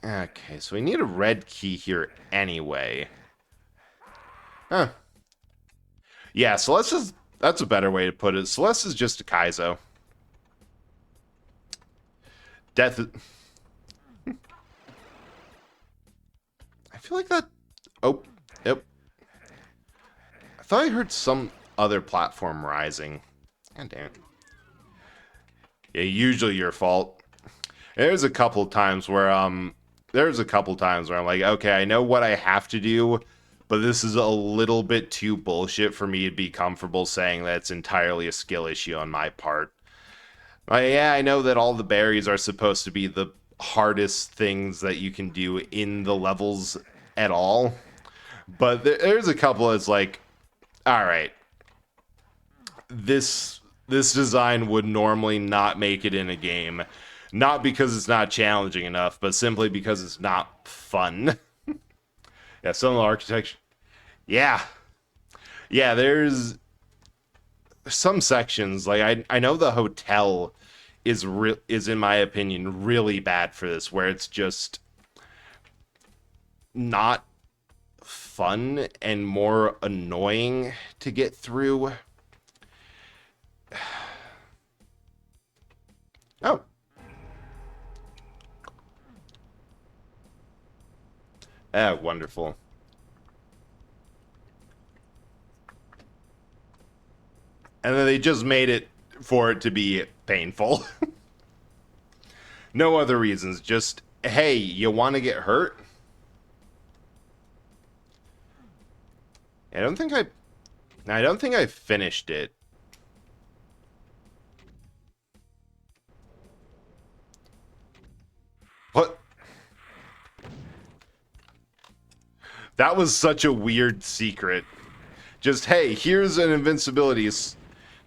Okay, so we need a red key here anyway. Huh. Yeah, that's a better way to put it. Celeste is just a Kaizo. Death... I feel like that... Oh, yep. I thought I heard some other platform rising. God damn it. Yeah, usually your fault. There's a couple times where I'm like, okay, I know what I have to do, but this is a little bit too bullshit for me to be comfortable saying that it's entirely a skill issue on my part. Yeah, I know that all the berries are supposed to be the hardest things that you can do in the levels at all, but there's a couple that's like, all right, this design would normally not make it in a game. Not because it's not challenging enough, but simply because it's not fun. Yeah, some of the architecture. Yeah. Yeah, there's some sections, like I know the hotel is in my opinion really bad for this, where it's just not fun and more annoying to get through. Oh. Ah, wonderful. And then they just made it for it to be painful. No other reasons, just, hey, you want to get hurt? I don't think I finished it. What? That was such a weird secret. Just, hey, here's an invincibility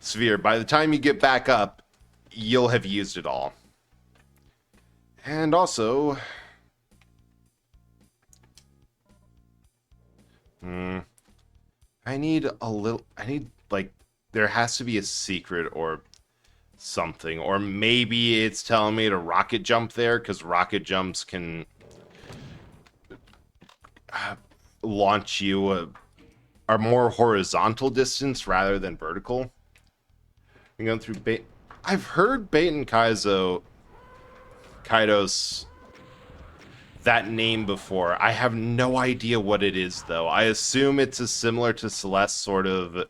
sphere. By the time you get back up, you'll have used it all. And also... I need, like, there has to be a secret or something. Or maybe it's telling me to rocket jump there, because rocket jumps can launch you a more horizontal distance rather than vertical. I'm going through I've heard Baten Kaidos, that name before. I have no idea what it is, though. I assume it's a similar to Celeste sort of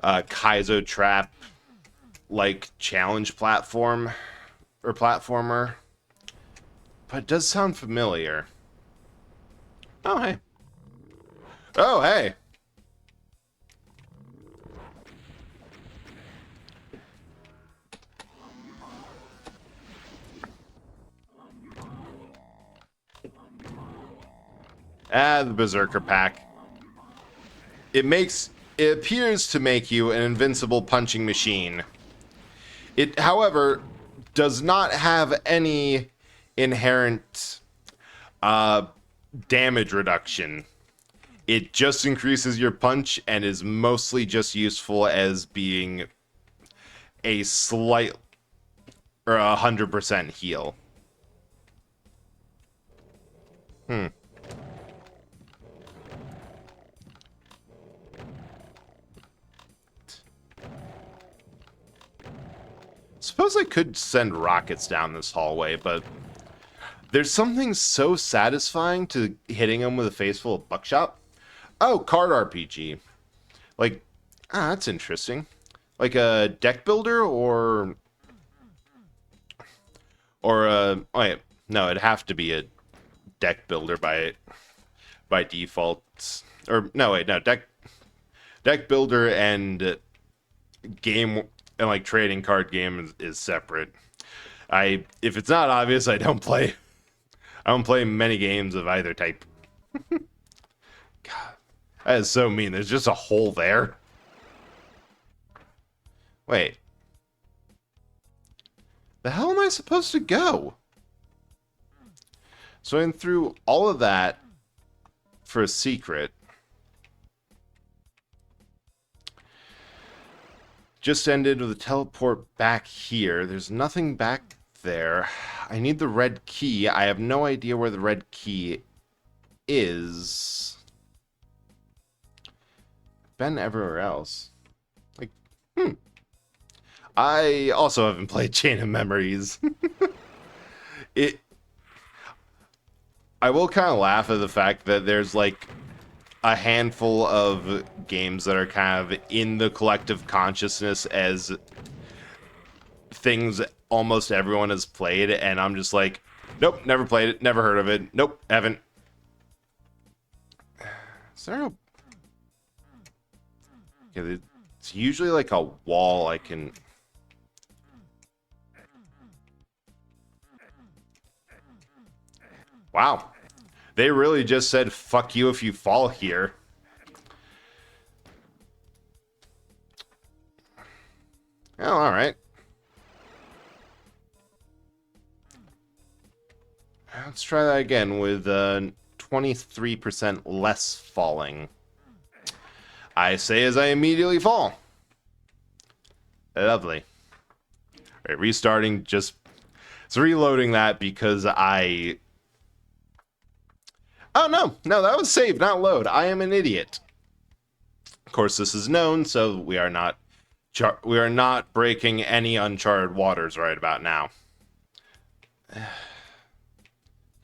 Kaizo Trap like challenge platform or platformer. But it does sound familiar. Oh, hey. Oh, hey. Ah, the Berserker pack. It appears to make you an invincible punching machine. It, however, does not have any inherent damage reduction. It just increases your punch and is mostly just useful as being a slight or 100% heal. Suppose I could send rockets down this hallway, but there's something so satisfying to hitting them with a face full of buckshot. Oh, card RPG. Like, that's interesting. Like a deck builder or oh wait, no, it'd have to be a deck builder by default. Or no, wait, no, deck builder and game and like trading card game is separate. If it's not obvious, I don't play many games of either type. God, that is so mean. There's just a hole there. Wait. The hell am I supposed to go? So I'm through all of that for a secret. Just ended with a teleport back here. There's nothing back there. I need the red key. I have no idea where the red key is. Been everywhere else. Like, I also haven't played Chain of Memories. I will kind of laugh at the fact that there's like a handful of games that are kind of in the collective consciousness as things almost everyone has played, and I'm just like, nope, never played it, never heard of it, nope, haven't. Is there a... Okay, it's usually like a wall I can... Wow. They really just said, fuck you if you fall here. Oh, alright. Let's try that again with 23% less falling. I say as I immediately fall. Lovely. Alright, restarting, just... It's reloading that because I... Oh, no, that was save, not load. I am an idiot. Of course, this is known, so we are not breaking any uncharted waters right about now.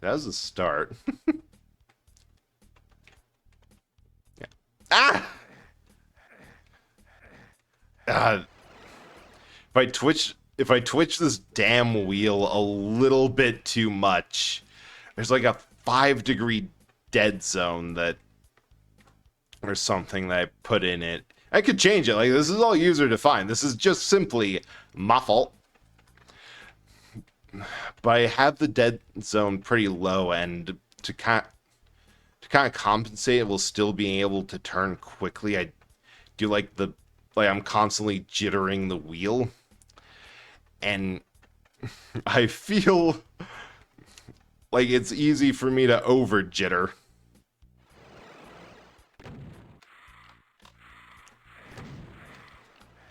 That was a start. Yeah. Ah! If I twitch this damn wheel a little bit too much, there's like a 5-degree dead zone that or something that I put in it. I could change it. Like, this is all user defined. This is just simply my fault. But I have the dead zone pretty low, and to kind of compensate it while still being able to turn quickly, I do like I'm constantly jittering the wheel. And I feel like it's easy for me to over jitter.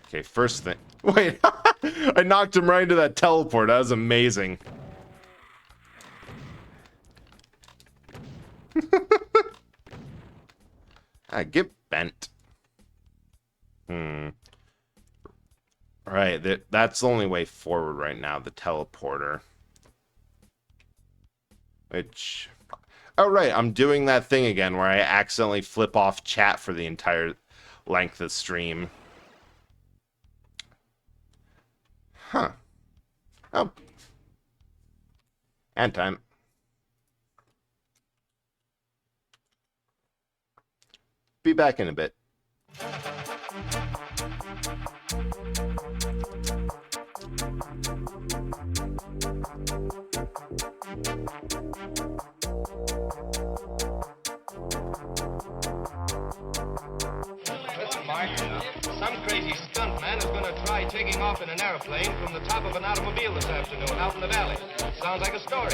Okay, first thing. Wait, I knocked him right into that teleport. That was amazing. Get bent. Right, that's the only way forward right now, the teleporter. Which... Oh, right, I'm doing that thing again where I accidentally flip off chat for the entire length of stream. Huh. Oh. And time. Be back in a bit. Listen, Mark, some crazy stunt man is going to try taking off in an airplane from the top of an automobile this afternoon out in the valley. Sounds like a story.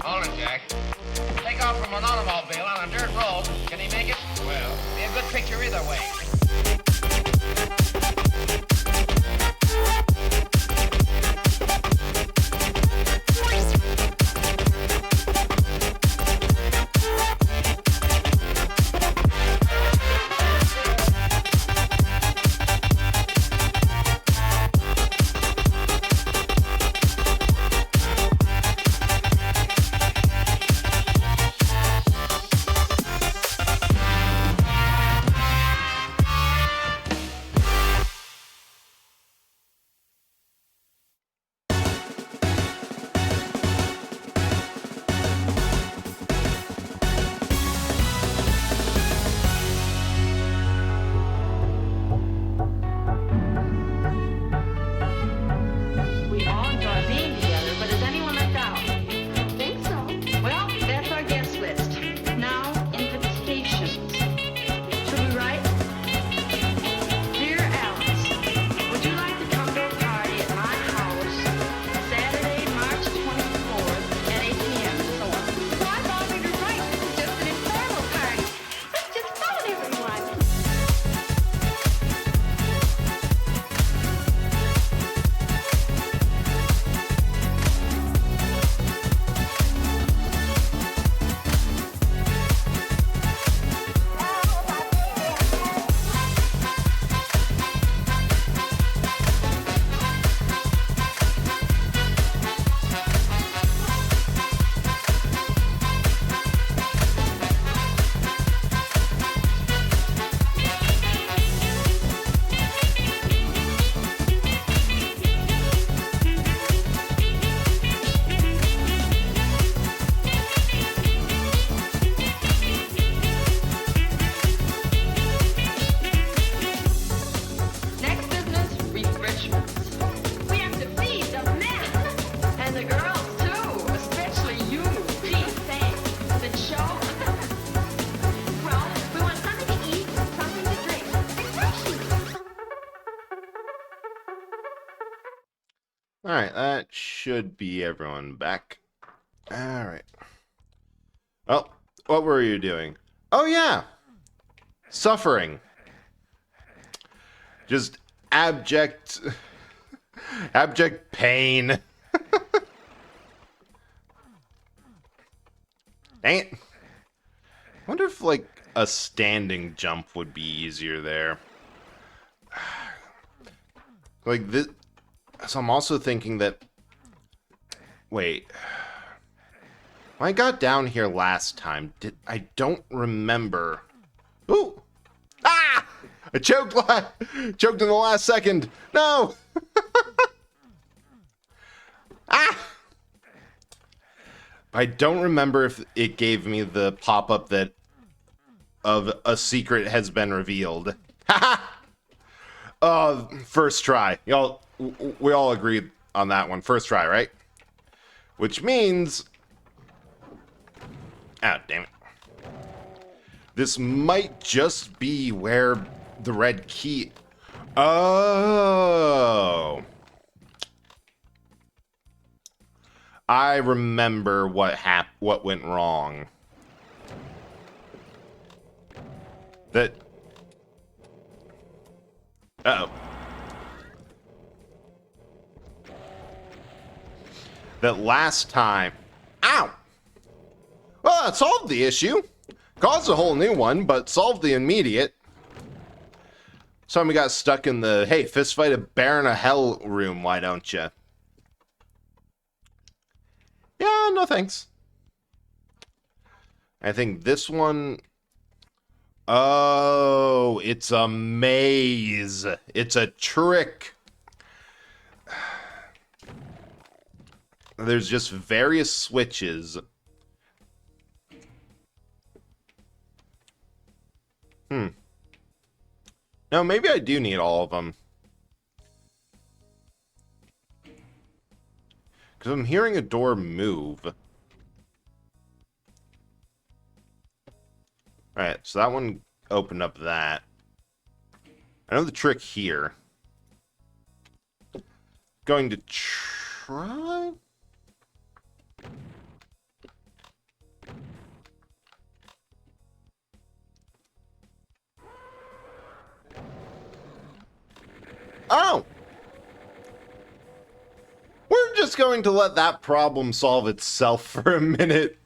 Hold it, Jack. Take off from an automobile on a dirt road. Can he make it? Well, be a good picture either way. We all enjoy being together, but is anyone left out? Think so. Well, that's our guest list. Now, invitations. Should we write? Dear Alice, would you like to come to a party at my house Saturday, March 24th at 8 p.m. and so on? Well, I thought we were right. This is just an informal party. Let's just phone everyone. Next business, refreshments. We have to feed the men and the girls too, especially you. Gee, thanks. The show. Well, we want something to eat, something to drink. Refreshments. Alright, that should be everyone back. Alright. What were you doing? Oh, yeah. Suffering. Just abject pain. Dang it. I wonder if, like, a standing jump would be easier there. Like, this... So I'm also thinking that... Wait. When I got down here last time, I don't remember... Ooh! Ah! I choked in the last second. No! Ah! I don't remember if it gave me the pop-up that of a secret has been revealed. Haha! First try. We all agreed on that one. First try, right? Which means... Ah, damn it. This might just be where the red key... Oh... I remember what went wrong. That... Uh-oh. That last time... Ow! Well, that solved the issue. Caused a whole new one, but solved the immediate. Somebody got stuck in the, hey, fist fight a bear in a hell room, why don't you? Yeah, no thanks. I think this one... Oh, it's a maze. It's a trick. There's just various switches. No, maybe I do need all of them. Because I'm hearing a door move. Alright, so that one opened up that. I know the trick here. Going to try? Oh! We're just going to let that problem solve itself for a minute.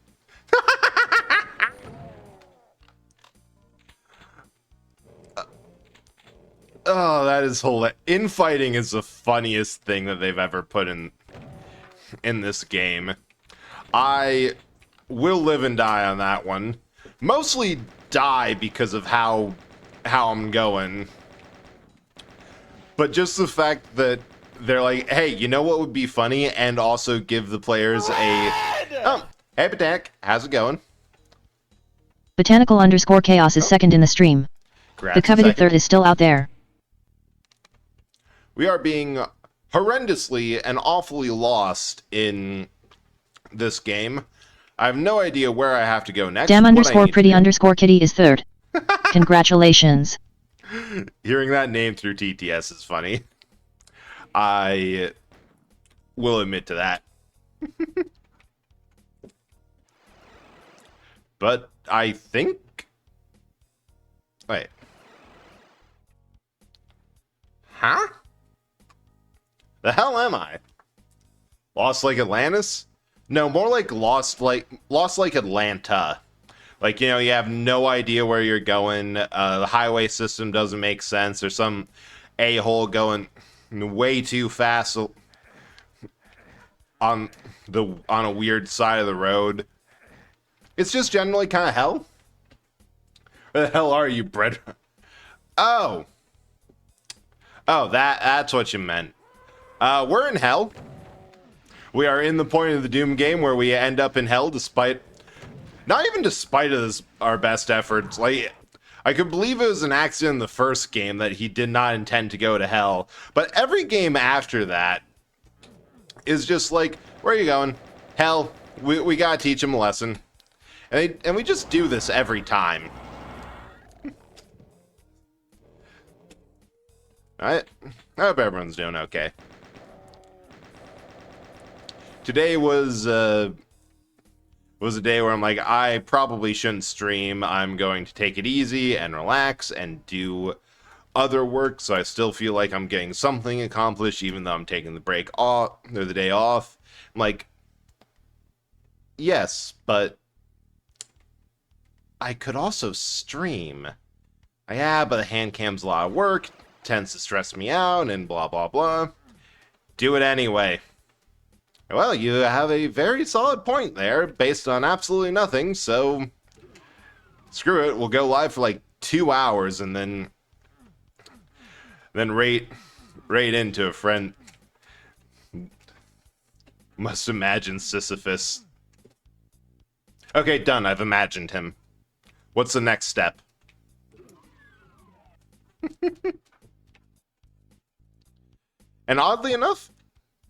Oh, that is hilarious. Infighting is the funniest thing that they've ever put in this game. I will live and die on that one. Mostly die because of how I'm going. But just the fact that they're like, hey, you know what would be funny? And also give the players a... Oh, hey, Patak, how's it going? Botanical_chaos is second in the stream. Congrats, The coveted third is still out there. We are being horrendously and awfully lost in this game. I have no idea where I have to go next. Dam_pretty_kitty is third. Congratulations. Hearing that name through TTS is funny. I will admit to that. But I think... Wait. Huh? The hell am I? Lost like Atlantis? No, more like Lost like Atlanta. Like, you know, you have no idea where you're going. The highway system doesn't make sense. There's some a-hole going way too fast on a weird side of the road. It's just generally kind of hell. Where the hell are you, Brett? Oh, that's what you meant. We're in hell. We are in the point of the Doom game where we end up in hell despite... Not even despite of this, our best efforts. Like, I could believe it was an accident in the first game that he did not intend to go to hell. But every game after that is just like, where are you going? Hell. We gotta teach him a lesson. And we just do this every time. I hope everyone's doing okay. Today was was a day where I'm like, I probably shouldn't stream. I'm going to take it easy and relax and do other work, so I still feel like I'm getting something accomplished, even though I'm taking the break off or the day off. I'm like, yes, but I could also stream. Yeah, but the hand cam's a lot of work, tends to stress me out, and blah, blah, blah. Do it anyway. Well, you have a very solid point there, based on absolutely nothing, so screw it. We'll go live for like 2 hours, and then rate into a friend. Must imagine Sisyphus. Okay, done. I've imagined him. What's the next step? And oddly enough,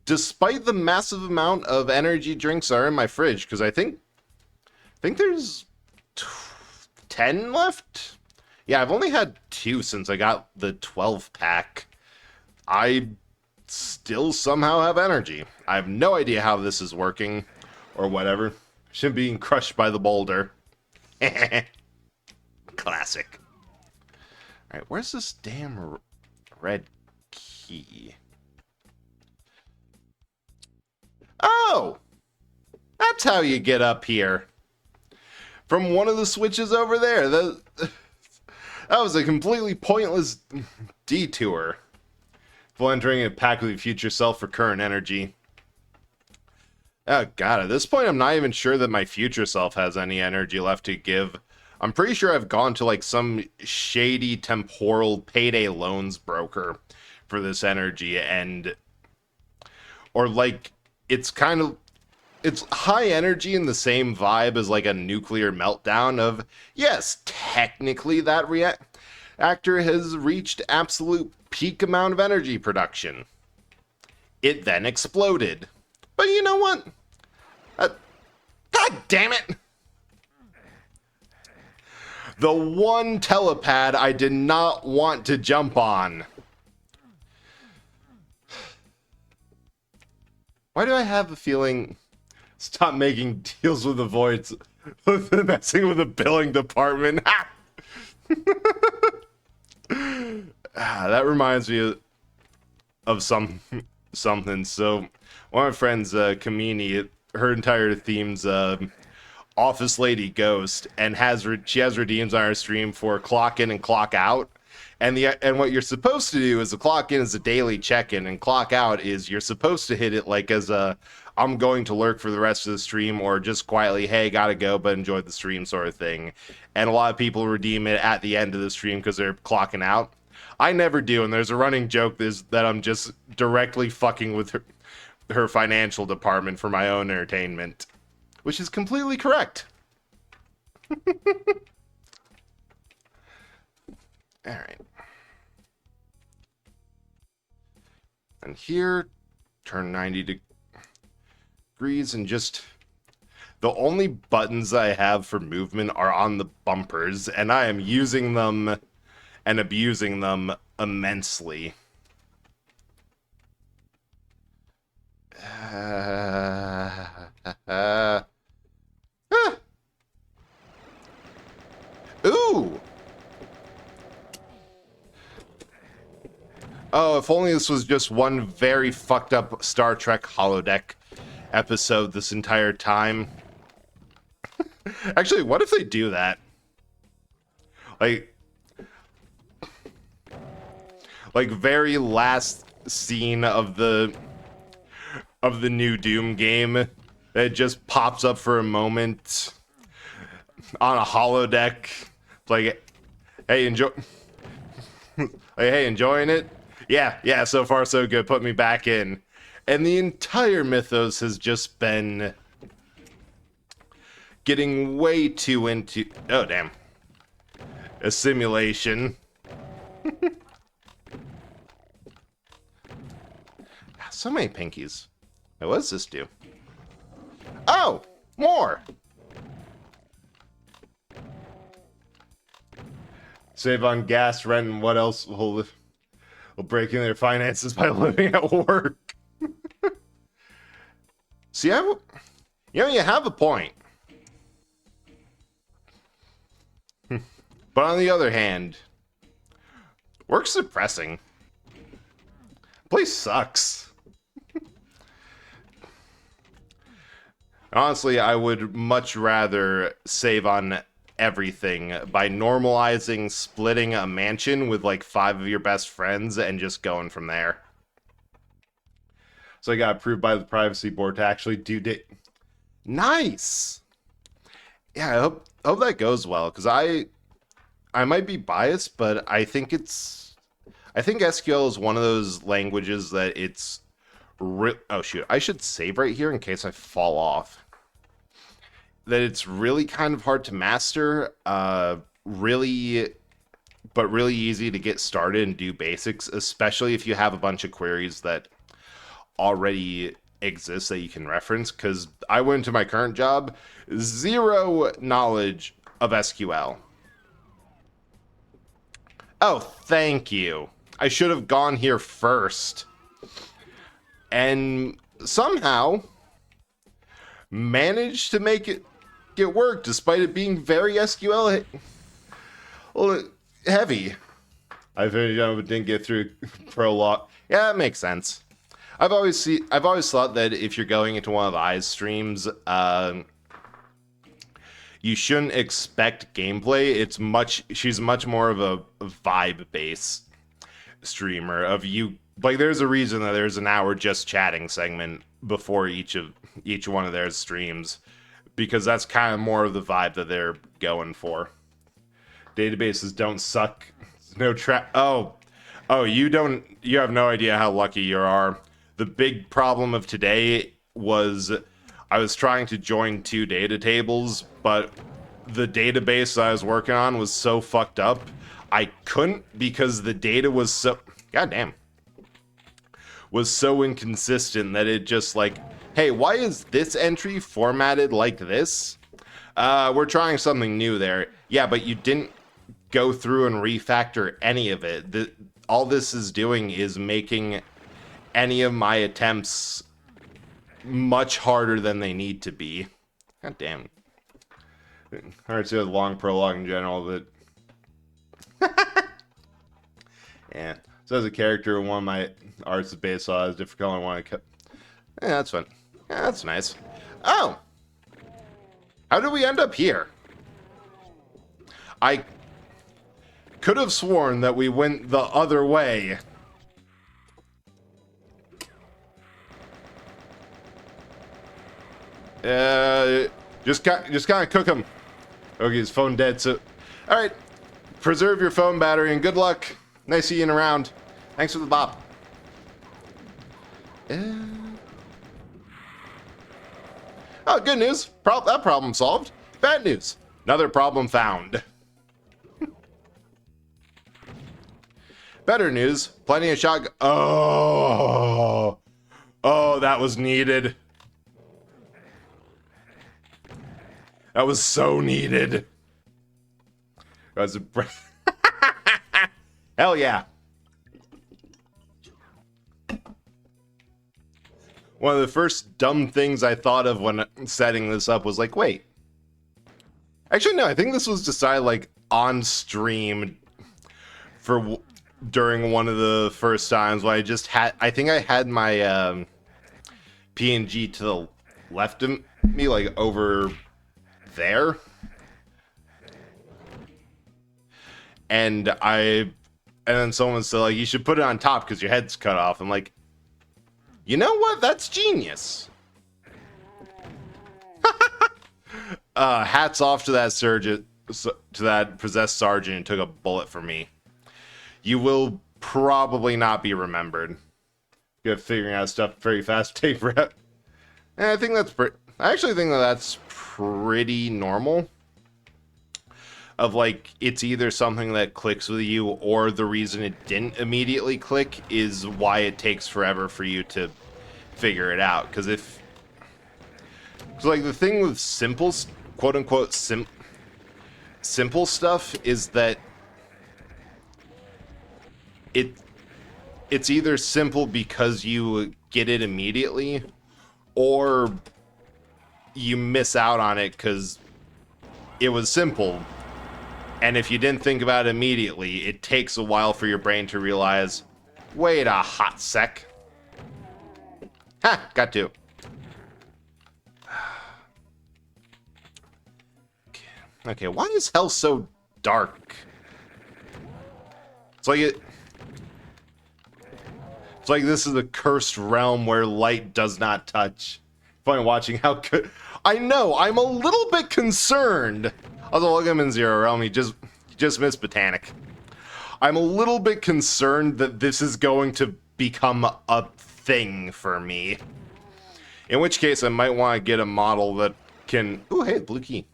despite the massive amount of energy drinks are in my fridge, because I think there's 10 left? Yeah, I've only had 2 since I got the 12-pack. I still somehow have energy. I have no idea how this is working, or whatever. Shouldn't be crushed by the boulder. Classic. Alright, where's this damn red key? Oh! That's how you get up here. From one of the switches over there. That was a completely pointless detour. While entering a pack with your future self for current energy. Oh god, at this point I'm not even sure that my future self has any energy left to give. I'm pretty sure I've gone to like some shady temporal payday loans broker for this energy, and or like it's high energy in the same vibe as like a nuclear meltdown of, yes, technically that reactor has reached absolute peak amount of energy production. It then exploded. But you know what? God damn it! The one telepad I did not want to jump on. Why do I have a feeling... Stop making deals with the voids. Messing with the billing department. That reminds me of something. So, one of my friends, Kamini, her entire theme's Office Lady Ghost, and she has redeems on her stream for clock in and clock out. And what you're supposed to do is the clock in is a daily check-in, and clock out is you're supposed to hit it like as a I'm going to lurk for the rest of the stream, or just quietly, hey, gotta go, but enjoy the stream sort of thing. And a lot of people redeem it at the end of the stream because they're clocking out. I never do, and there's a running joke that I'm just directly fucking with her financial department for my own entertainment, which is completely correct. All right. And here, turn 90 degrees, and just the only buttons I have for movement are on the bumpers, and I am using them and abusing them immensely. Ooh! Oh, if only this was just one very fucked up Star Trek holodeck episode this entire time. Actually, what if they do that? Like very last scene of the new Doom game, it just pops up for a moment on a holodeck. Like, hey, enjoying it? Yeah, so far so good. Put me back in. And the entire mythos has just been getting way too into... Oh, damn. A simulation. So many pinkies. Now, what does this do? Oh! More! Save on gas, rent, and what else will break in their finances by living at work. See, you have a point. But on the other hand, work's depressing. Place sucks. Honestly, I would much rather save on everything by normalizing splitting a mansion with like 5 of your best friends and just going from there. So I got approved by the privacy board to actually do Nice! Yeah, I hope that goes well, because I might be biased, but I think SQL is one of those languages that it's oh shoot, I should save right here in case I fall off. That it's really kind of hard to master, really easy to get started and do basics, especially if you have a bunch of queries that already exist that you can reference, because I went into my current job, 0 knowledge of SQL. Oh, thank you. I should have gone here first. And somehow managed to make it work despite it being very SQL heavy. I didn't get through prologue. Yeah, that makes sense. I've always thought that if you're going into one of I's streams, you shouldn't expect gameplay. She's much more of a vibe-based streamer. There's a reason that there's an hour just chatting segment before each one of their streams, because that's kind of more of the vibe that they're going for. Databases don't suck. No you have no idea how lucky you are. The big problem of today was I was trying to join 2 data tables, but the database I was working on was so fucked up, I couldn't, because the data was so inconsistent that it just like, hey, why is this entry formatted like this? We're trying something new there. Yeah, but you didn't go through and refactor any of it. All this is doing is making any of my attempts much harder than they need to be. God damn. Hard to have a long prologue in general, but yeah. So as a character, one of my arts is based on a different color. I want to yeah, that's fun. Yeah, that's nice. Oh! How did we end up here? I could have sworn that we went the other way. Just kind of cook him. Okay, his phone dead, so... Alright. Preserve your phone battery and good luck. Nice seeing you around. Thanks for the bop. Oh, good news. That problem solved. Bad news. Another problem found. Better news. Plenty of shotgun... Oh, that was needed. That was so needed. That was a... Hell yeah. One of the first dumb things I thought of when setting this up was like, wait. Actually, no, I think this was decided like on stream during one of the first times when I think I had my PNG to the left of me, like over there. And then someone said, like, you should put it on top because your head's cut off. I'm like, you know what? That's genius. Hats off to that sergeant, to that possessed sergeant who took a bullet for me. You will probably not be remembered. Good figuring out stuff very fast. Take forever. And I think that's I actually think that's pretty normal. Of like, it's either something that clicks with you, or the reason it didn't immediately click is why it takes forever for you to figure it out. Because like the thing with simple, quote unquote, simple stuff is that it's either simple because you get it immediately, or you miss out on it because it was simple And if you didn't think about it immediately, it takes a while for your brain to realize, wait a hot sec. Ha! Got to. Okay, why is hell so dark? It's like this is a cursed realm where light does not touch. Funny watching how good. I know, I'm a little bit concerned. Although look at him in Zero Realm, he just missed Botanic. I'm a little bit concerned that this is going to become a thing for me. In which case, I might want to get a model that can... Ooh, hey, blue key.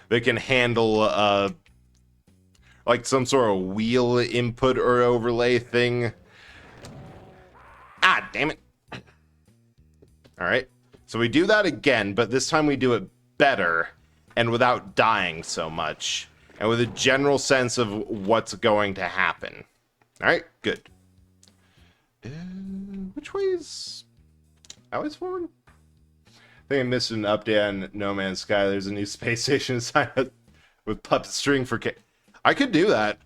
That can handle, like some sort of wheel input or overlay thing. Ah, damn it. Alright, so we do that again, but this time we do it better and without dying so much. And with a general sense of what's going to happen. Alright, good. Which way is... Always forward? I think I missed an update on No Man's Sky. There's a new space station signed up with puppet string for... I could do that.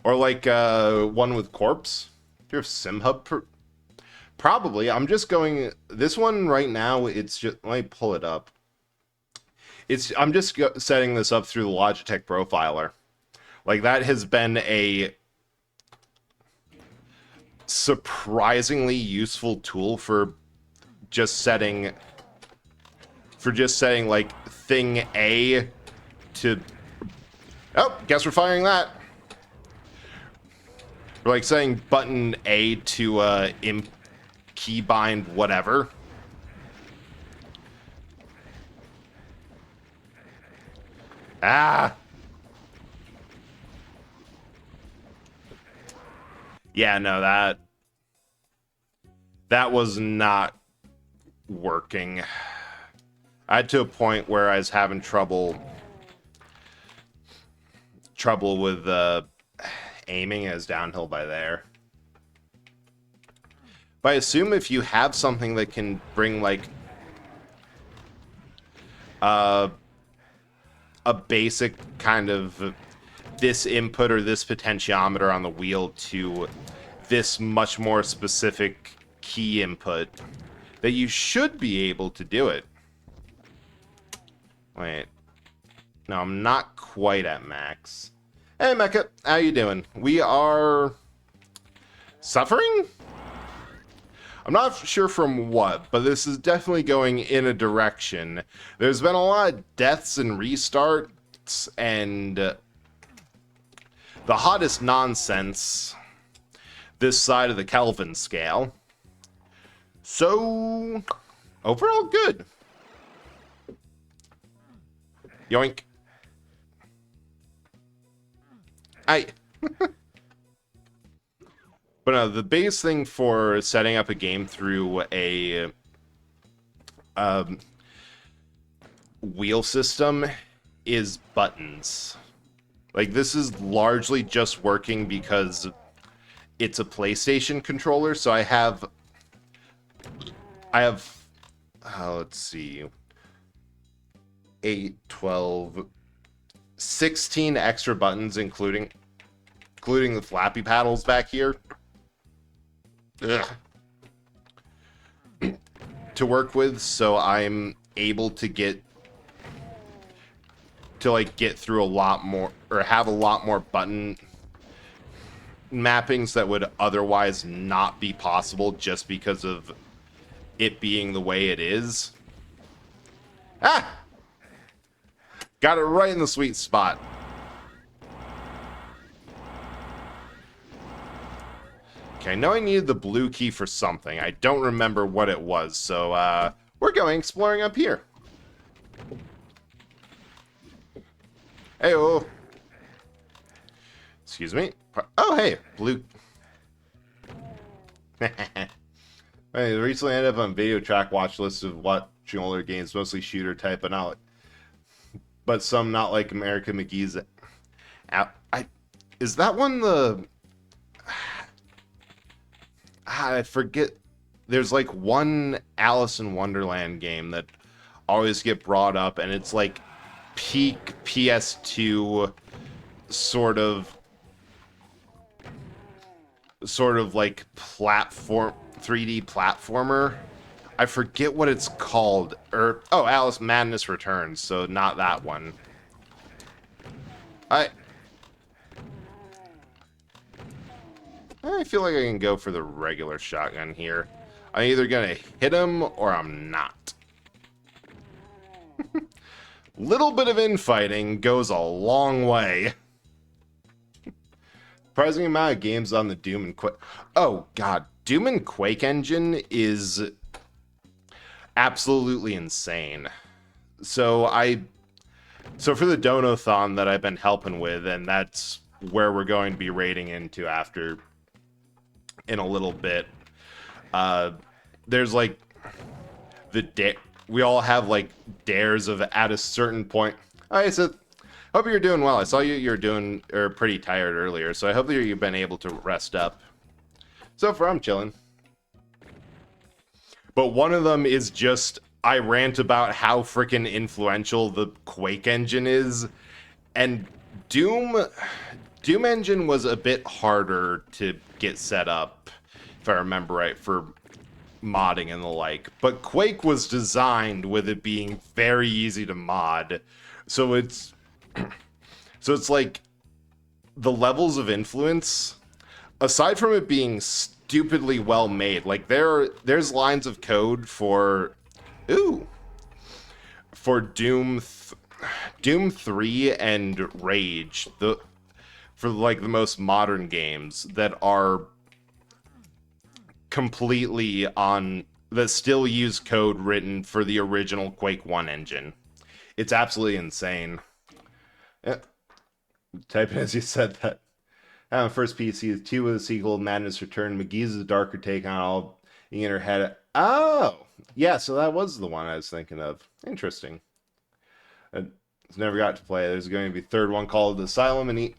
Or like one with Corpse. Do you have SimHub? Probably. I'm just going... This one right now, it's just... Let me pull it up. I'm just setting this up through the Logitech Profiler. Like, that has been a surprisingly useful tool for just setting... like, thing A to... Oh, guess we're firing that. We're, like, setting button A to, keybind whatever. Ah! Yeah, no, that was not working. I had to a point where I was having trouble with aiming as downhill by there. But I assume if you have something that can bring like a basic kind of this input or this potentiometer on the wheel to this much more specific key input, that you should be able to do it. Wait. No, I'm not quite at max. Hey, Mecha, how you doing? We are suffering? I'm not sure from what, but this is definitely going in a direction. There's been a lot of deaths and restarts, and the hottest nonsense this side of the Kelvin scale. So, overall good. Yoink. But no, the biggest thing for setting up a game through a wheel system is buttons. Like, this is largely just working because it's a PlayStation controller, so I have let's see, 8, 12, 16 extra buttons, including the flappy paddles back here. Ugh. To work with, so I'm able to get through a lot more, or have a lot more button mappings that would otherwise not be possible just because of it being the way it is. Ah! Got it right in the sweet spot. Okay, I know I needed the blue key for something. I don't remember what it was, so we're going exploring up here. Hey-oh. Excuse me. Oh, hey, blue. I recently ended up on video track watch list of watching older games, mostly shooter type, but some not like America McGee's. Is that one the... I forget. There's like one Alice in Wonderland game that always get brought up, and it's like peak PS2 sort of like 3D platformer. I forget what it's called. Alice Madness Returns, so not that one. I feel like I can go for the regular shotgun here. I'm either gonna hit him or I'm not. Little bit of infighting goes a long way. Surprising amount of games on the Doom and Quake. Oh god, Doom and Quake engine is absolutely insane. So for the Donathon that I've been helping with, and that's where we're going to be raiding into after in a little bit. There's like we all have like dares of at a certain point. Alright, so hope you're doing well. I saw you're doing pretty tired earlier, so I hope that you've been able to rest up. So far I'm chilling. But one of them is just I rant about how freaking influential the Quake engine is, and Doom engine was a bit harder to get set up, if I remember right, for modding and the like. But Quake was designed with it being very easy to mod, so it's like the levels of influence, aside from it being stupidly well made, like there's lines of code for Doom 3 and Rage, for like the most modern games that are completely that still use code written for the original Quake 1 engine. It's absolutely insane. Type in as you said that. First PC, 2 with a sequel, Madness Return. McGee's is a darker take on all in her head. Oh! Yeah, so that was the one I was thinking of. Interesting. Never got to play. There's going to be a third one called Asylum, and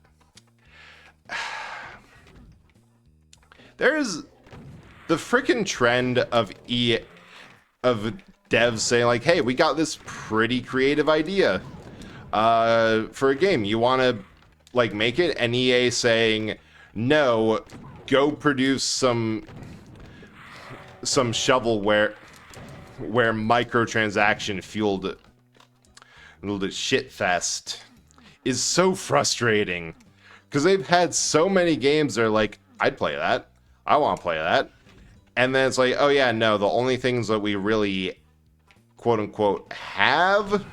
there's the freaking trend of devs saying like, hey, we got this pretty creative idea for a game. You want to like make it? And EA saying, no, go produce some shovelware where microtransaction fueled shit fest is so frustrating, because they've had so many games that are like, I'd play that, I want to play that, and then it's like, oh yeah, no, the only things that we really quote unquote have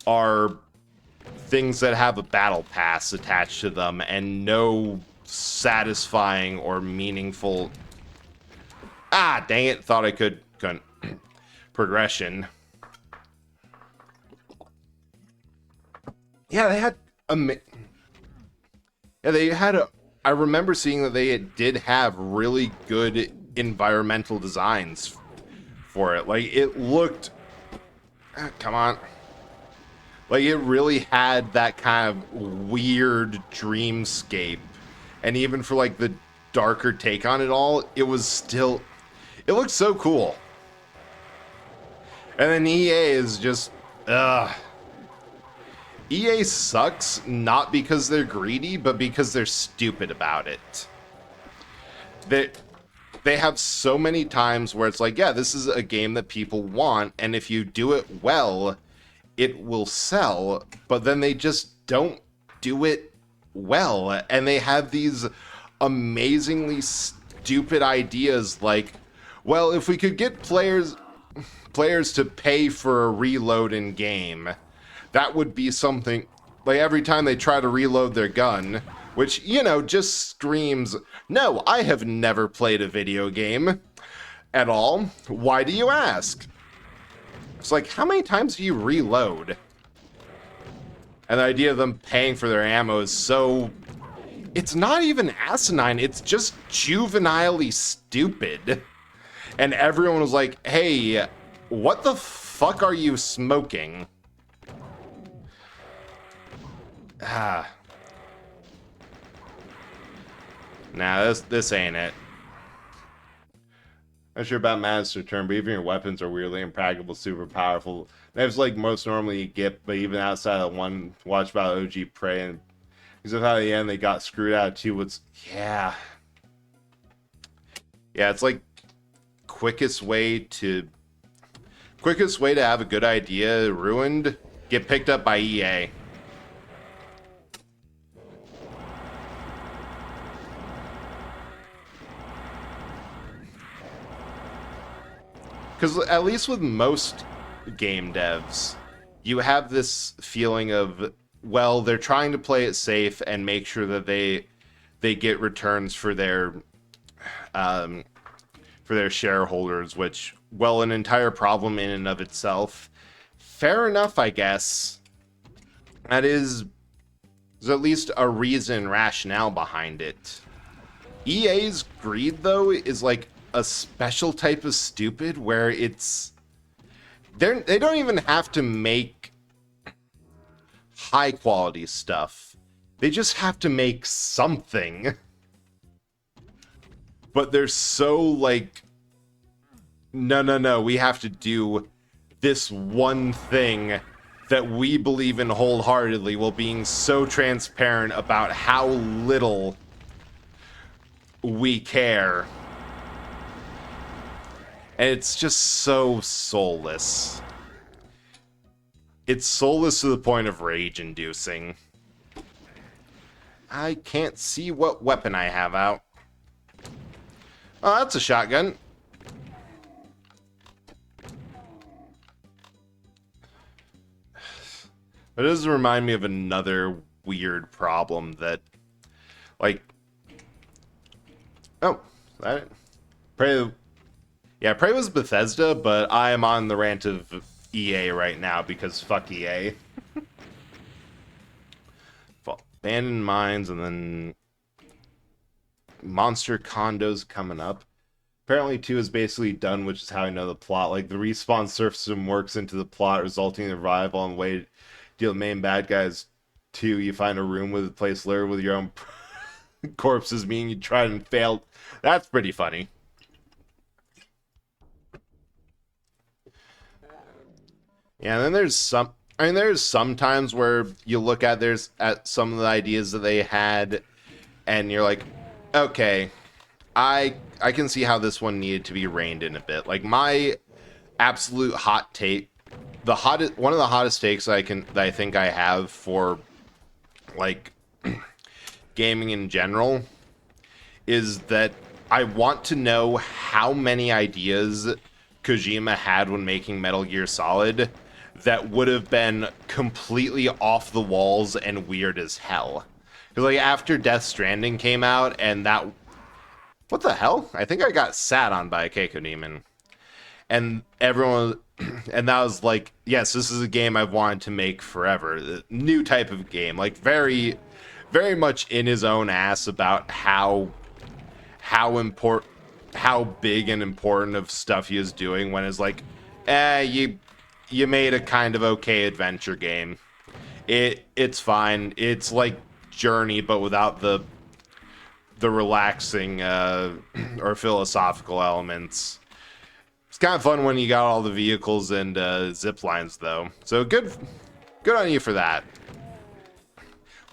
are things that have a battle pass attached to them and no satisfying or meaningful dang it, thought I couldn't progression. Yeah, they had I remember seeing that they did have really good environmental designs for it. Like, it looked, come on. Like, it really had that kind of weird dreamscape. And even for, like, the darker take on it all, it looked so cool. And then EA is just, EA sucks, not because they're greedy, but because they're stupid about it. They have so many times where it's like, yeah, this is a game that people want, and if you do it well, it will sell, but then they just don't do it well, and they have these amazingly stupid ideas like, well, if we could get players to pay for a reload in game, that would be something. Like, every time they try to reload their gun, which, you know, just screams, no, I have never played a video game at all. Why do you ask? It's like, how many times do you reload? And the idea of them paying for their ammo is so... It's not even asinine, it's just juvenilely stupid. And everyone was like, hey, what the fuck are you smoking? Nah, this ain't it. Not sure about Master Turn, but even your weapons are weirdly impractical, super powerful. That's like most normally you get, but even outside of one watch about OG Prey, and because of how at the end they got screwed out too. What's yeah, it's like quickest way to have a good idea ruined, get picked up by EA. Because at least with most game devs, you have this feeling of, well, they're trying to play it safe and make sure that they get returns for their shareholders, which, well, an entire problem in and of itself. Fair enough, I guess. That is, there's at least a reason, rationale behind it. EA's greed, though, is like a special type of stupid where they don't even have to make high quality stuff. They just have to make something. But they're so like, no, we have to do this one thing that we believe in wholeheartedly, while being so transparent about how little we care. And it's just so soulless. It's soulless to the point of rage-inducing. I can't see what weapon I have out. Oh, that's a shotgun. It does remind me of another weird problem that, like... Oh, that... Prey... Yeah, Prey was Bethesda, but I am on the rant of EA right now because fuck EA. Abandoned Mines, and then Monster Condos coming up. Apparently 2 is basically done, which is how I know the plot. Like, the respawn system works into the plot, resulting in the revival on the way to deal with main bad guys. 2, you find a room with a place littered with your own corpses, meaning you tried and failed. That's pretty funny. Yeah, and then there's some times where you look at some of the ideas that they had, and you're like, okay, I can see how this one needed to be reined in a bit. Like, my absolute hot take, one of the hottest takes that I think I have for like gaming in general is that I want to know how many ideas Kojima had when making Metal Gear Solid that would have been completely off the walls and weird as hell. Because, like, after Death Stranding came out, and that... What the hell? I think I got sat on by a Keiko Demon. And everyone... And that was like, yes, this is a game I've wanted to make forever. The new type of game. Like, very, very much in his own ass about how big and important of stuff he is doing, when it's like, you made a kind of okay adventure game. It's fine. It's like Journey, but without the relaxing or philosophical elements. It's kind of fun when you got all the vehicles and zip lines, though. So good on you for that.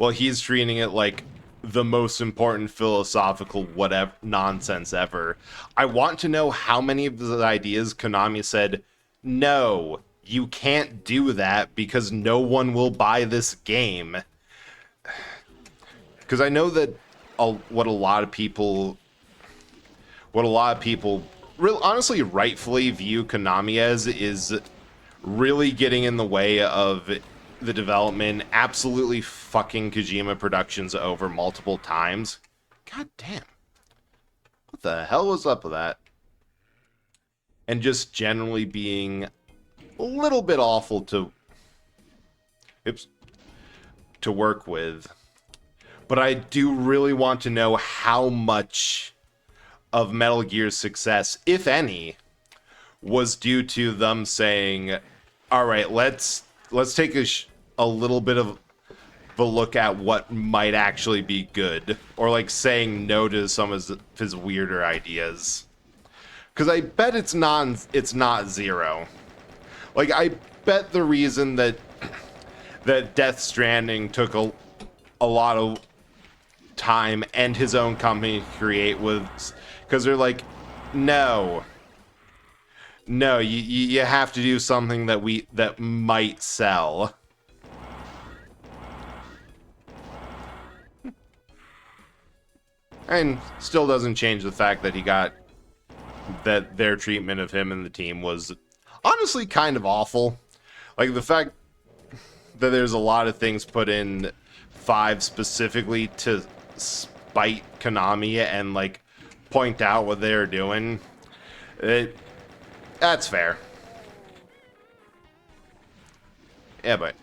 Well, he's treating it like the most important philosophical whatever nonsense ever. I want to know how many of the ideas Konami said, no, you can't do that because no one will buy this game. Because I know that what a lot of people really honestly rightfully view Konami as is really getting in the way of the development, absolutely fucking Kojima Productions over multiple times. God damn. What the hell was up with that? And just generally being a little bit awful to work with. But I do really want to know how much of Metal Gear's success, if any, was due to them saying, all right, let's take a little bit of a look at what might actually be good, or like saying no to some of his weirder ideas. Because I bet it's not zero. Like, I bet the reason that Death Stranding took a lot of time and his own company to create was because they're like, no, you have to do something that might sell. And still doesn't change the fact that that their treatment of him and the team was honestly kind of awful. Like, the fact that there's a lot of things put in 5 specifically to spite Konami and, like, point out what they're doing. That's fair. Yeah, but...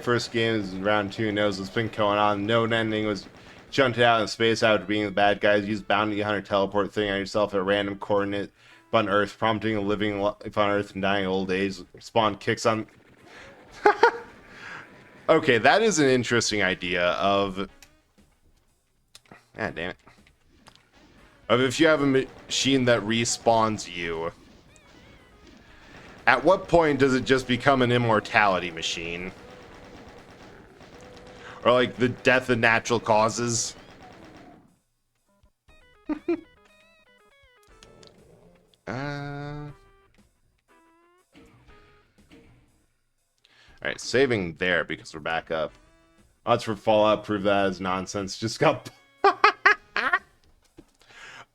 First game is round 2, knows what's been going on. No ending was jumped out in space after being the bad guys. Use bounty hunter teleport thing on yourself at a random coordinate on Earth, prompting a living life on Earth and dying old age. Spawn kicks on... Okay, that is an interesting idea of... God damn it. Of if you have a machine that respawns you, at what point does it just become an immortality machine? Or like the death of natural causes? Alright, saving there because we're back up. Odds for Fallout prove that is nonsense. Just got...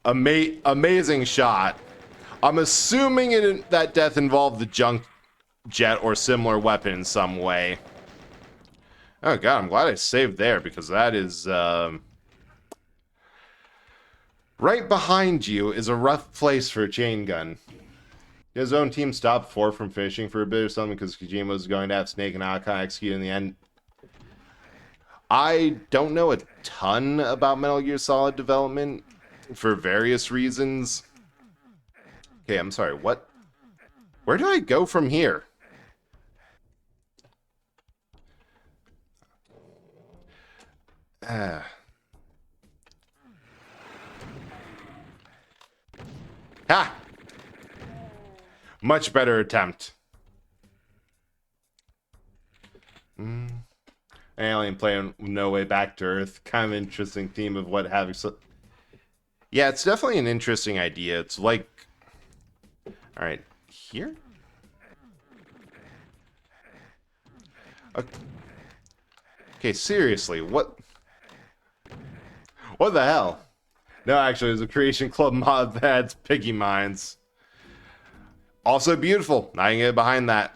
Amazing shot. I'm assuming that death involved the junk jet or similar weapon in some way. Oh god, I'm glad I saved there because that is... Right behind you is a rough place for a chain gun. His own team stopped 4 from finishing for a bit or something because Kojima was going to have Snake and Aka execute in the end. I don't know a ton about Metal Gear Solid development for various reasons. Okay, I'm sorry, what? Where do I go from here? Ha! Much better attempt. Alien playing No Way Back to Earth. Kind of interesting theme of what having... Yeah, it's definitely an interesting idea. It's like... Alright, here? Okay, seriously, what... What the hell? No, actually, there's a Creation Club mod that adds piggy mines. Also beautiful. I can get behind that.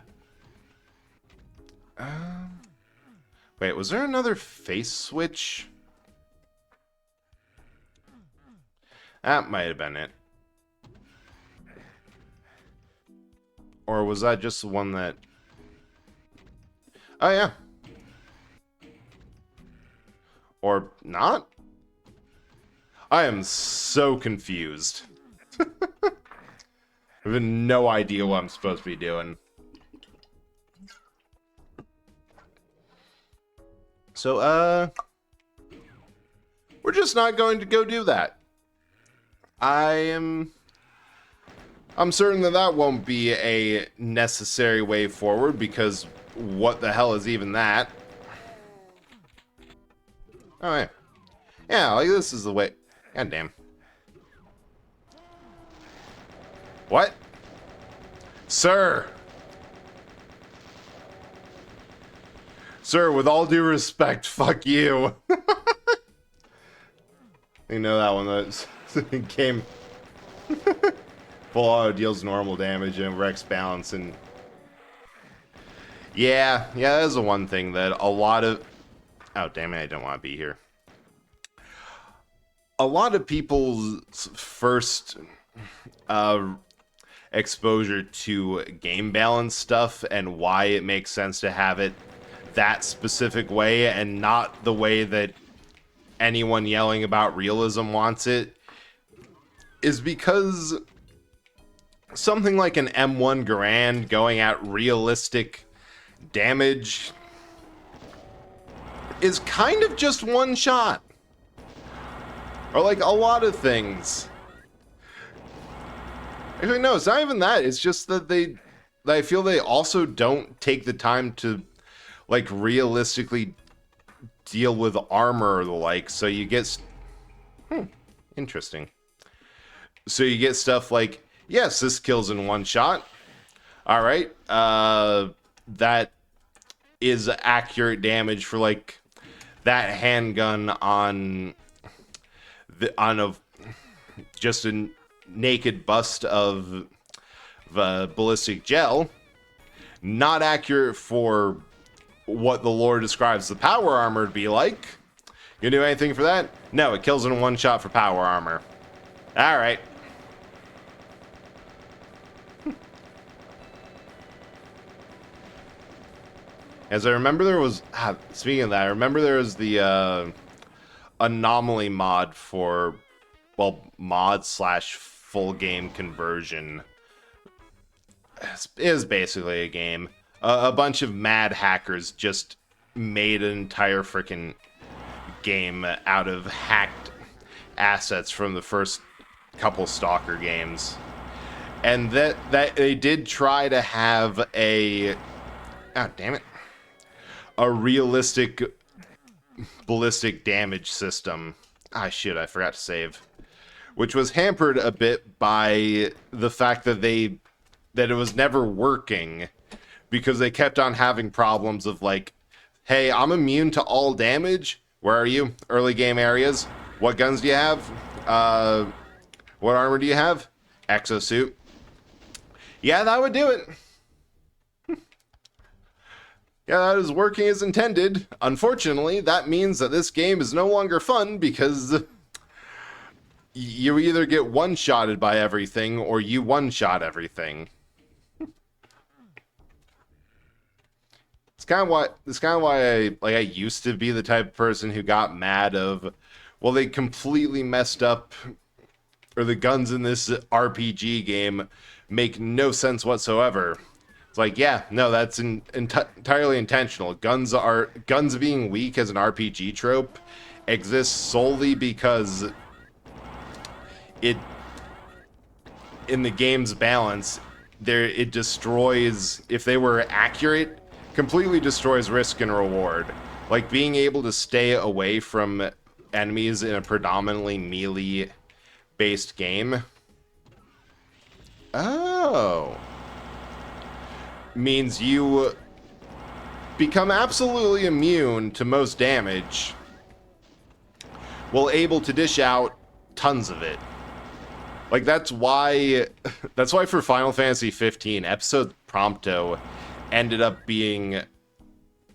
Wait, was there another face switch? That might have been it. Or was that just the one that... Oh, yeah. Or not? I am so confused. I have no idea what I'm supposed to be doing. So, we're just not going to go do that. I'm certain that won't be a necessary way forward, because what the hell is even that? Oh, yeah. Yeah, like this is the way... God damn. What? Sir! Sir, with all due respect, fuck you. You know that one that came... Full auto deals normal damage and wrecks balance and... Yeah, that is the one thing that a lot of... Oh, damn it, I don't want to be here. A lot of people's first exposure to game balance stuff and why it makes sense to have it that specific way and not the way that anyone yelling about realism wants it is because something like an M1 Garand going at realistic damage is kind of just one shot. Or like a lot of things. Actually, no, it's not even that. It's just that I feel they also don't take the time to like realistically deal with armor or the like. So you get, interesting. So you get stuff like, yes, this kills in one shot. All right, that is accurate damage for like that handgun on just a naked bust of the ballistic gel. Not accurate for what the lore describes the power armor to be like. You do anything for that? No, it kills in one shot for power armor. All right. As I remember, there was speaking of that, I remember there was the anomaly mod for, well, mod / full game conversion. It is basically a game. A bunch of mad hackers just made an entire freaking game out of hacked assets from the first couple Stalker games. And that they did try to have a, oh damn it, a realistic ballistic damage system. Ah shit, I forgot to save. Which was hampered a bit by the fact that it was never working, because they kept on having problems of like, hey, I'm immune to all damage. Where are you? Early game areas. What guns do you have? What armor do you have? Exosuit. Yeah, that would do it. Yeah, that is working as intended. Unfortunately, that means that this game is no longer fun because you either get one-shotted by everything or you one-shot everything. It's kind of why I used to be the type of person who got mad of, well, they completely messed up, or the guns in this RPG game make no sense whatsoever. It's like, yeah, no, that's entirely intentional. Guns being weak as an RPG trope exists solely because in the game's balance, it destroys, if they were accurate, completely destroys risk and reward. Like being able to stay away from enemies in a predominantly melee-based game. Oh. Means you become absolutely immune to most damage while able to dish out tons of it. Like that's why for Final Fantasy 15, episode Prompto ended up being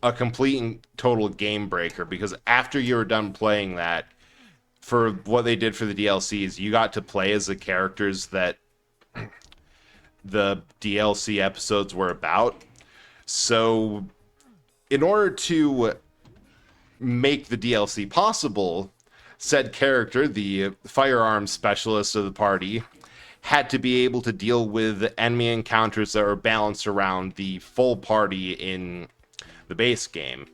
a complete and total game breaker, because after you were done playing that, for what they did for the DLCs, you got to play as the characters that the DLC episodes were about. So in order to make the DLC possible, said character, the firearms specialist of the party, had to be able to deal with enemy encounters that were balanced around the full party in the base game.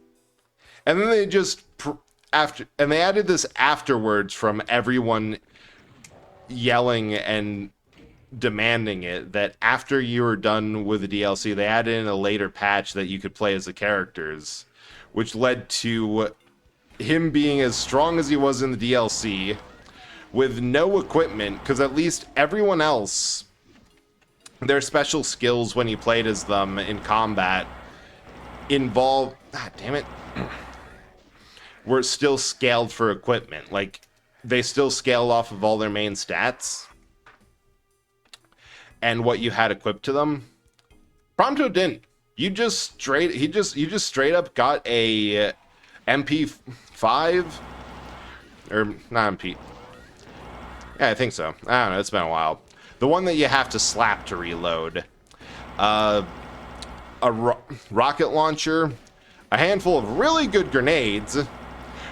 And then they just they added this afterwards from everyone yelling and demanding it, that after you were done with the DLC, they added in a later patch that you could play as the characters, which led to him being as strong as he was in the DLC with no equipment, because at least everyone else, their special skills when you played as them in combat involved, damn it, were still scaled for equipment. Like, they still scaled off of all their main stats and what you had equipped to them. Prompto didn't. You just straight up got a MP5, or not MP. Yeah, I think so. I don't know. It's been a while. The one that you have to slap to reload. A rocket launcher, a handful of really good grenades,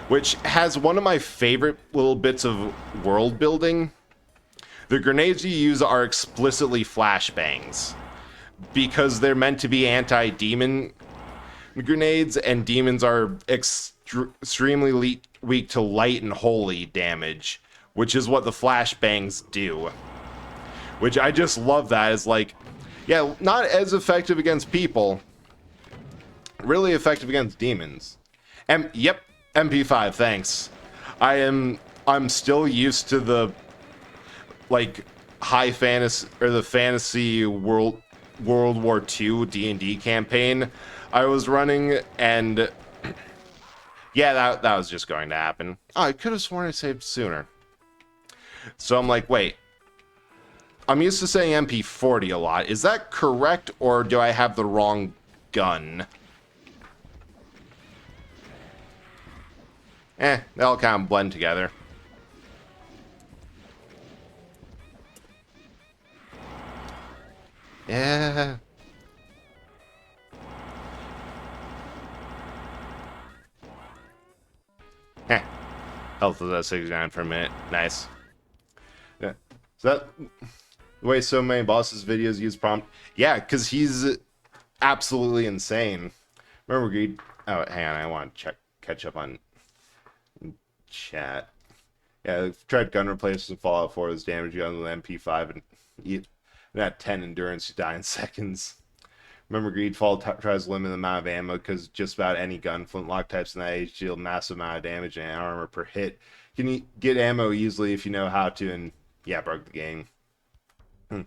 which has one of my favorite little bits of world building. The grenades you use are explicitly flashbangs, because they're meant to be anti-demon grenades, and demons are extremely weak to light and holy damage, which is what the flashbangs do. Which I just love that. Is like, yeah, not as effective against people, really effective against demons. Yep, MP5, thanks. I'm still used to the like high fantasy or the fantasy World War II D&D campaign I was running, and yeah, that was just going to happen. Oh, I could have sworn I saved sooner. So I'm like, wait. I'm used to saying MP40 a lot. Is that correct, or do I have the wrong gun? They all kind of blend together. Yeah. Health was at 69 for a minute. Nice. Yeah. Is that the way so many bosses' videos use prompt? Yeah, because he's absolutely insane. Remember, Greed? Oh, hang on. I want to catch up on chat. Yeah, I've tried gun replacements in Fallout 4 with damage guns with MP5 and at 10 endurance, you die in seconds. Remember, Greedfall tries to limit the amount of ammo because just about any gun, flintlock types in that age deal massive amount of damage and armor per hit. You can get ammo easily if you know how to, and yeah, broke the game. But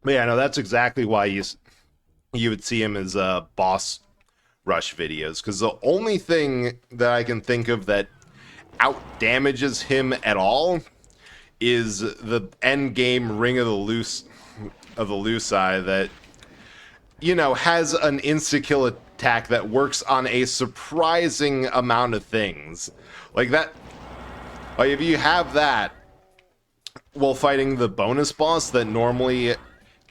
yeah, no, that's exactly why you would see him as boss rush videos, because the only thing that I can think of that out damages him at all is the end game Ring of the Luci that, you know, has an insta-kill attack that works on a surprising amount of things. Like that, like if you have that while fighting the bonus boss that normally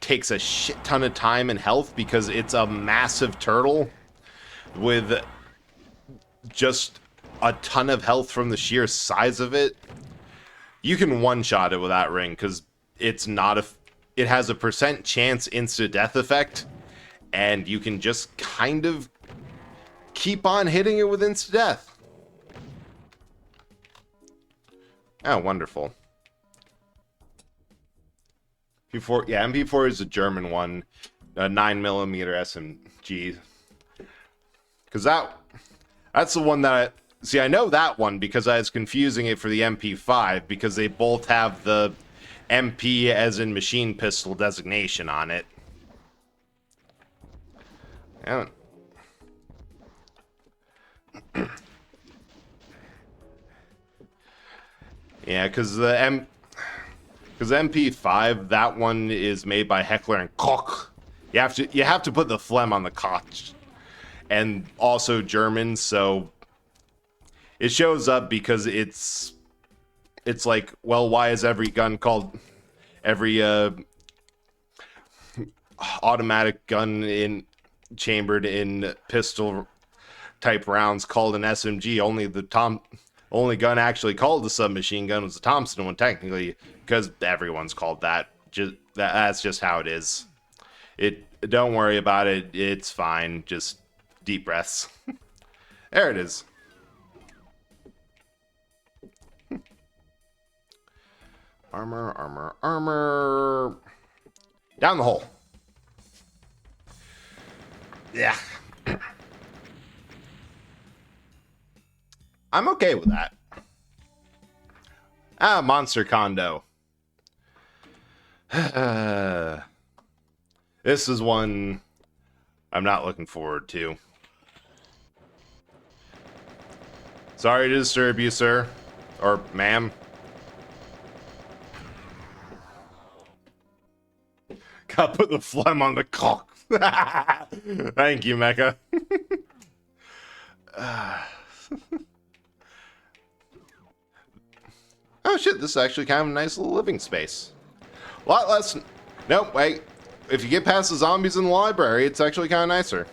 takes a shit ton of time and health because it's a massive turtle with just a ton of health from the sheer size of it, you can one-shot it with that ring because it's not it has a % chance insta-death effect, and you can just kind of keep on hitting it with insta-death. Oh, wonderful. MP4, yeah, MP4 is a German one, a 9mm SMG. Because that's the one that see, I know that one because I was confusing it for the MP5 because they both have the MP as in machine pistol designation on it. Yeah. Yeah, because the MP5, that one is made by Heckler and Koch. You have to put the phlegm on the Koch, and also German, so it shows up because it's like, well, why is every gun called every automatic gun chambered in pistol type rounds called an SMG? Only gun actually called the submachine gun was the Thompson one, technically, because everyone's called that. That's just how it is. Don't worry about it. It's fine. Just deep breaths. There it is. Armor. Down the hole. Yeah. I'm okay with that. Monster Condo. This is one I'm not looking forward to. Sorry to disturb you, sir. Or ma'am. Gotta put the phlegm on the cock. Thank you, Mecha. Oh shit, this is actually kind of a nice little living space. A lot less... Nope, wait. If you get past the zombies in the library, it's actually kind of nicer.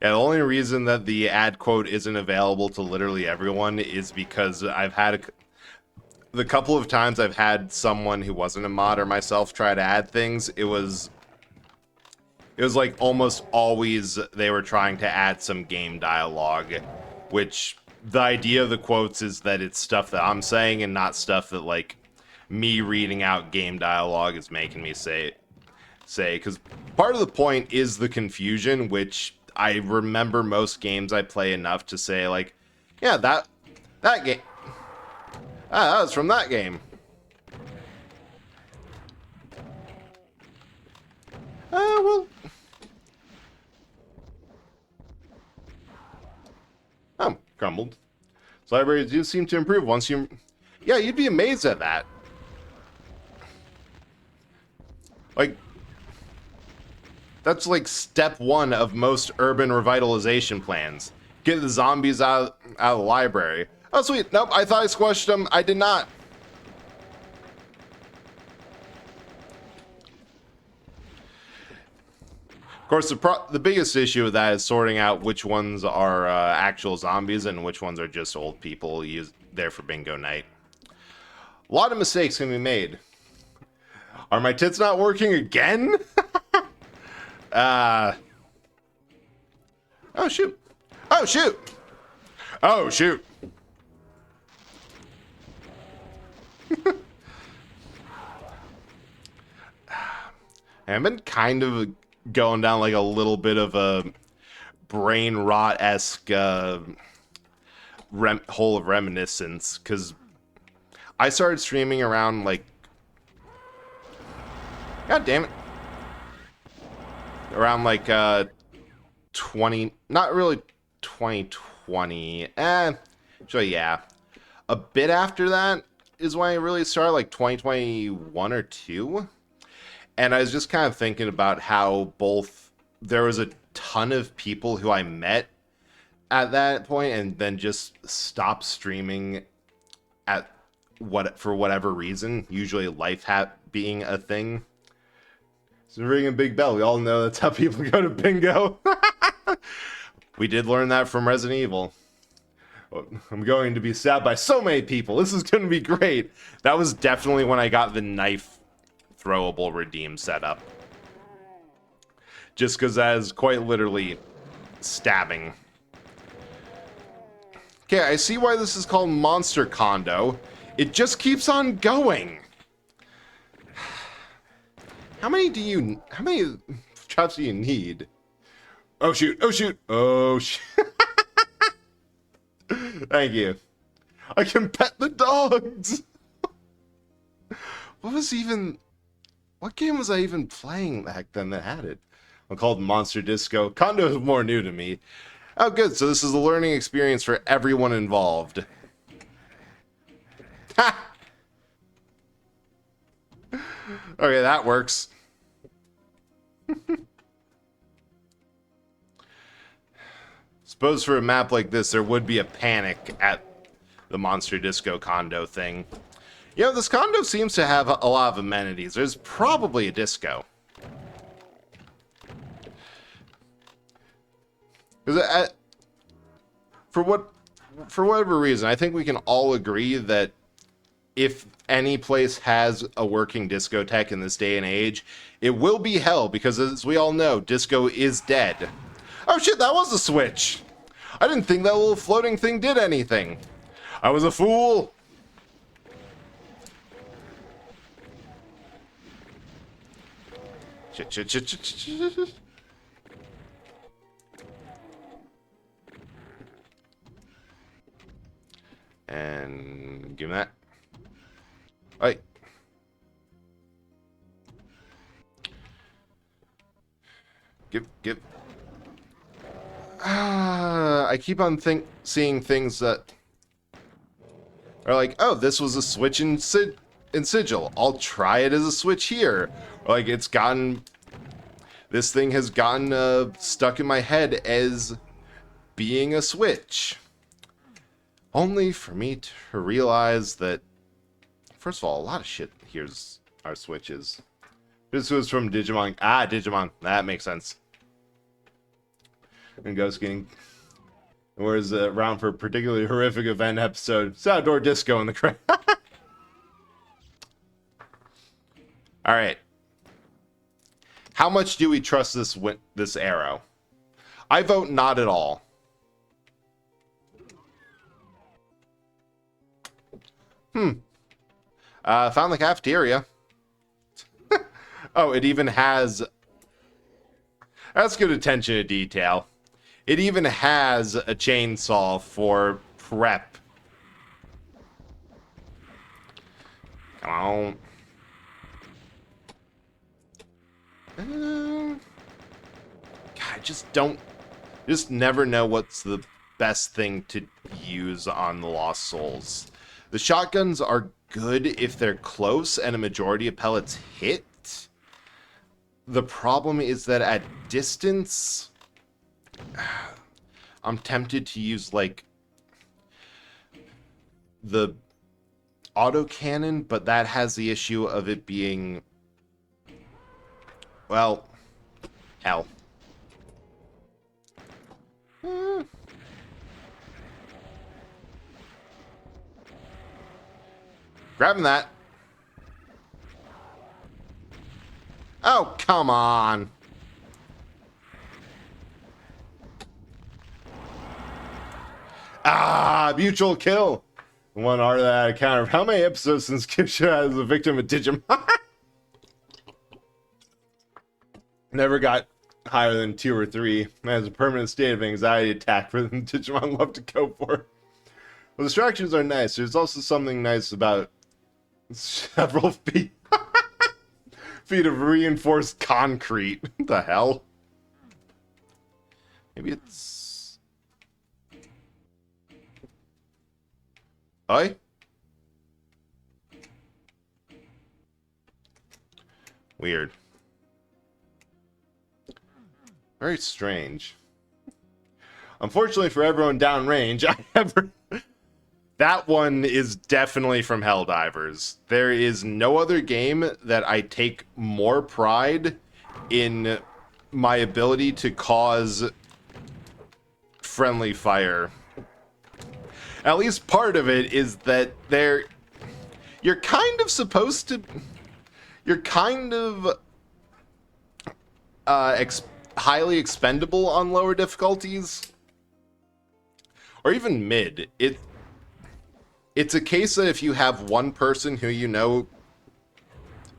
Yeah, the only reason that the ad quote isn't available to literally everyone is because I've had the couple of times I've had someone who wasn't a mod or myself try to add things, it was it was like almost always they were trying to add some game dialogue, which the idea of the quotes is that it's stuff that I'm saying and not stuff that like me reading out game dialogue is making me say, because part of the point is the confusion, which I remember most games I play enough to say like, yeah, that game, that was from that game. Well, oh, crumbled. So libraries do seem to improve once you, yeah, you'd be amazed at that. Like, that's like step one of most urban revitalization plans. Get the zombies out of the library. Oh, sweet. Nope, I thought I squashed them. I did not. Of course, the biggest issue with that is sorting out which ones are actual zombies and which ones are just old people there for bingo night. A lot of mistakes can be made. Are my tits not working again? Oh, shoot. Oh, shoot. Oh, shoot. I've been kind of going down like a little bit of a brain rot-esque hole of reminiscence, because I started streaming around like, god damn it, around like 20, not really 2020, actually yeah, a bit after that is when I really started, like 2021 or 2. And I was just kind of thinking about how both there was a ton of people who I met at that point and then just stopped streaming for whatever reason, usually life being a thing. It's ringing a big bell. We all know that's how people go to bingo. We did learn that from Resident Evil. I'm going to be stabbed by so many people. This is going to be great. That was definitely when I got the knife throwable redeem setup. Just because that is quite literally stabbing. Okay, I see why this is called Monster Condo. It just keeps on going. How many traps do you need? Oh shoot, oh shoot, oh shoot. Thank you. I can pet the dogs. What game was I even playing back then that had it? I'm called Monster Disco. Condo is more new to me. Oh, good. So this is a learning experience for everyone involved. Ha! Okay, that works. Suppose for a map like this, there would be a panic at the Monster Disco condo thing. You know, this condo seems to have a lot of amenities. There's probably a disco. Because for whatever reason, I think we can all agree that if any place has a working discotheque in this day and age, it will be hell, because as we all know, disco is dead. Oh shit, that was a switch! I didn't think that little floating thing did anything. I was a fool! Shit. And give me that. Right. Give. I keep on seeing things that are like, oh, this was a switch in Sigil. I'll try it as a switch here. Or like this thing has gotten stuck in my head as being a switch. Only for me to realize that, first of all, a lot of shit here's our switches. This was from Digimon. Ah, Digimon. That makes sense. And Ghost King. Where's around for a particularly horrific event episode? It's outdoor disco in the crowd. Alright. How much do we trust this arrow? I vote not at all. Found the cafeteria. Oh, it even has... That's good attention to detail. It even has a chainsaw for prep. Come on. God, I just never know what's the best thing to use on the Lost Souls. The shotguns are good if they're close and a majority of pellets hit. The problem is that at distance, I'm tempted to use, like, the autocannon, but that has the issue of it being, well, hell. Grabbing that. Oh, come on. Ah, mutual kill. One art of that encounter. How many episodes since Kipsha as a victim of Digimon? Never got higher than 2 or 3. Has a permanent state of anxiety attack for them Digimon love to go for. Well, distractions are nice. There's also something nice about several feet of reinforced concrete. What the hell? Maybe it's... Oi? Weird. Very strange. Unfortunately for everyone downrange, that one is definitely from Helldivers. There is no other game that I take more pride in my ability to cause friendly fire. At least part of it is that you're kind of supposed to... You're kind of highly expendable on lower difficulties. Or even mid. It's a case that if you have one person who you know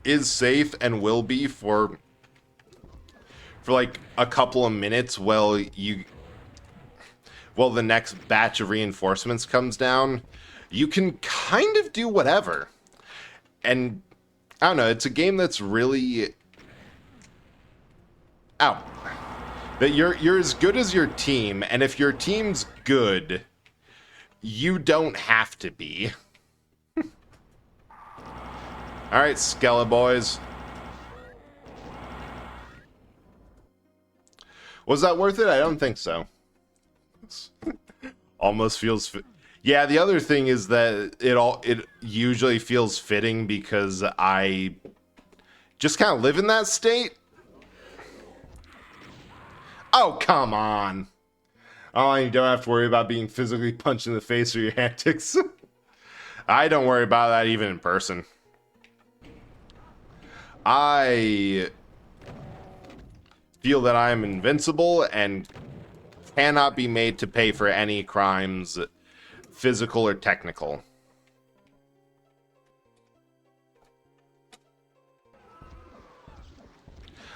is safe and will be for like a couple of minutes while the next batch of reinforcements comes down, you can kind of do whatever. And I don't know, it's a game that's really that you're as good as your team, and if your team's good, you don't have to be. Alright, Skella boys. Was that worth it? I don't think so. Almost feels... Yeah, the other thing is that it usually feels fitting because I just kind of live in that state. Oh, come on. Oh, you don't have to worry about being physically punched in the face or your antics. I don't worry about that even in person. I feel that I am invincible and cannot be made to pay for any crimes, physical or technical.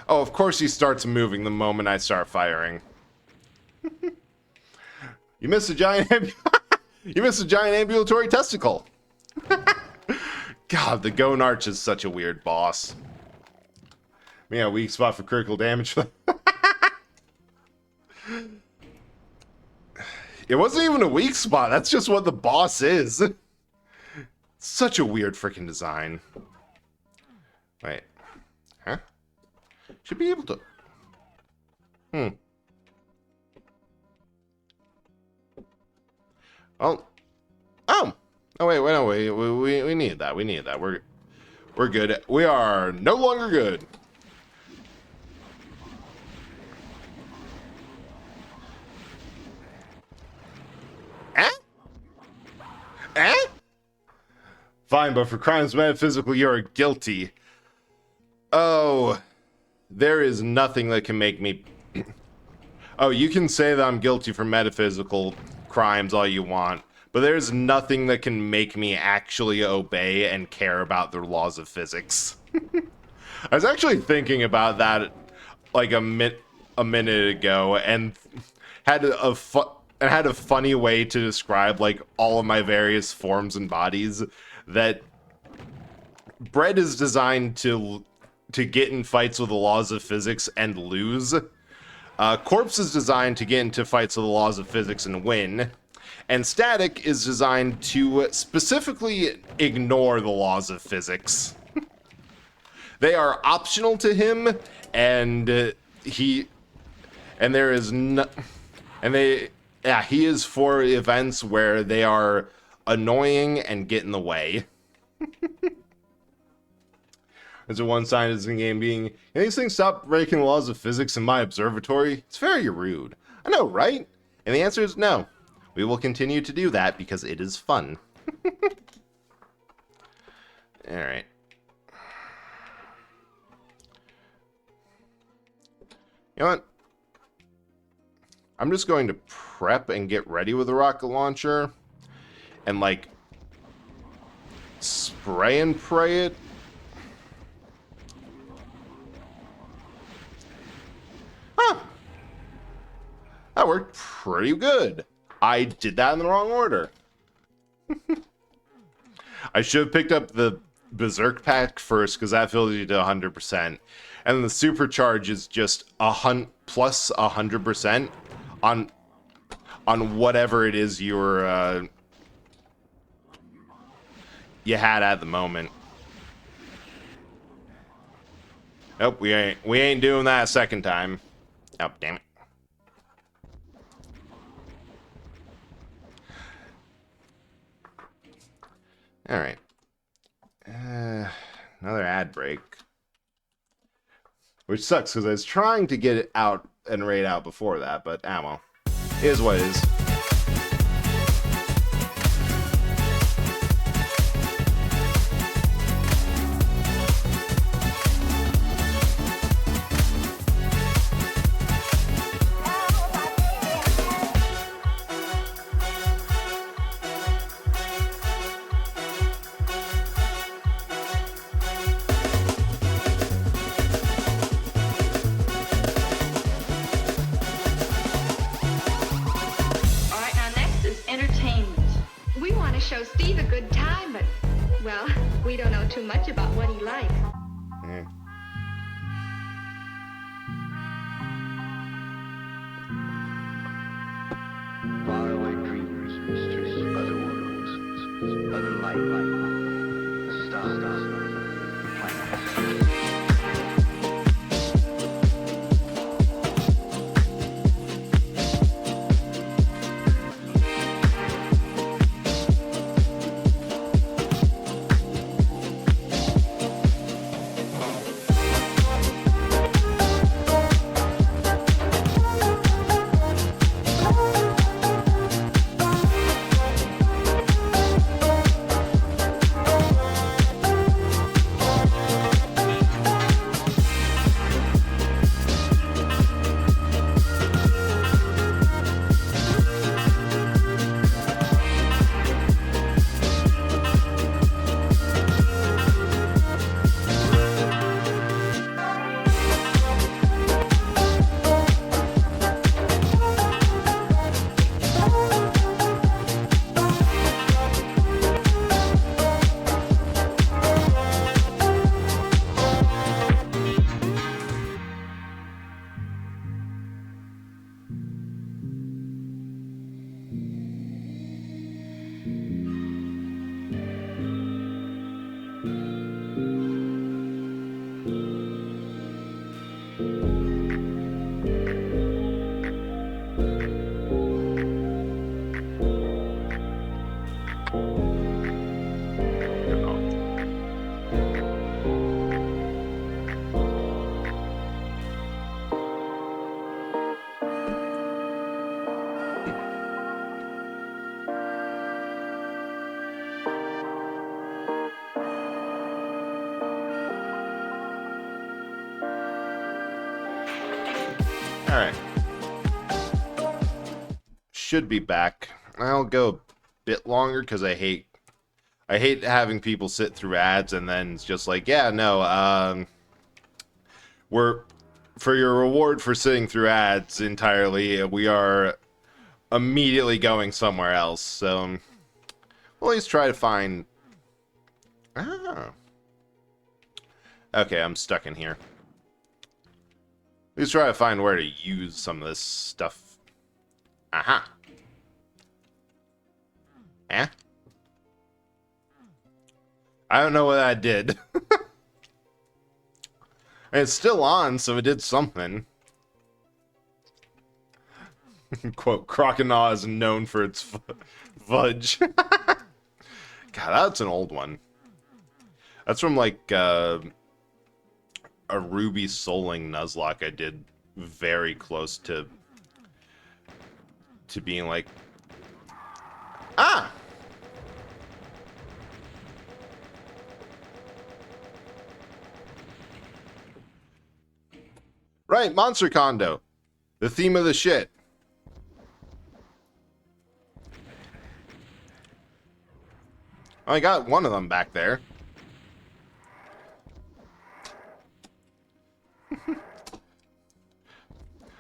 Oh, of course he starts moving the moment I start firing. You missed a giant you missed a giant ambulatory testicle. God, the Gone Arch is such a weird boss. Yeah, weak spot for critical damage. It wasn't even a weak spot. That's just what the boss is. Such a weird freaking design. Wait. Huh? Should be able to... Oh. Oh! Oh, wait, no, we need that. We need that. We're good. We are no longer good. Fine, but for crimes metaphysical, you're guilty. Oh. there is nothing that can make me... Oh, you can say that I'm guilty for metaphysical crimes all you want, but there's nothing that can make me actually obey and care about the laws of physics. I was actually thinking about that like a minute ago, and had a funny way to describe like all of my various forms and bodies. That bread is designed to get in fights with the laws of physics and lose. Corpse is designed to get into fights with the laws of physics and win. And Static is designed to specifically ignore the laws of physics. They are optional to him, and he is for events where they are annoying and get in the way. There's a one scientist in the game being, "Can these things stop breaking the laws of physics in my observatory? It's very rude." I know, right? And the answer is no. We will continue to do that because it is fun. Alright. You know what? I'm just going to prep and get ready with the rocket launcher and like spray and pray it. Huh. That worked pretty good. I did that in the wrong order. I should have picked up the Berserk pack first, because that fills you to 100%. And then the supercharge is just plus 100% on whatever it is you had at the moment. Nope, we ain't doing that a second time. Oh, damn it. All right. Another ad break. Which sucks, because I was trying to get it out and raid out before that, but well. It is what it is. Show Steve a good time, but, well, we don't know too much about what he likes. Yeah. Faraway dreams, mysteries, other worlds, other light, stars, planets. Alright. Should be back. I'll go a bit longer because I hate having people sit through ads and then it's just like, yeah, no, we're for your reward for sitting through ads entirely, we are immediately going somewhere else. So we'll at least try to find. Okay, I'm stuck in here. Let's try to find where to use some of this stuff. Aha. Eh? I don't know what that did. And it's still on, so it did something. Quote, Croconaw is known for its fudge. God, that's an old one. That's from like a Ruby Souling Nuzlocke I did very close to being like, ah! Right, Monster Condo. The theme of the shit. I got one of them back there.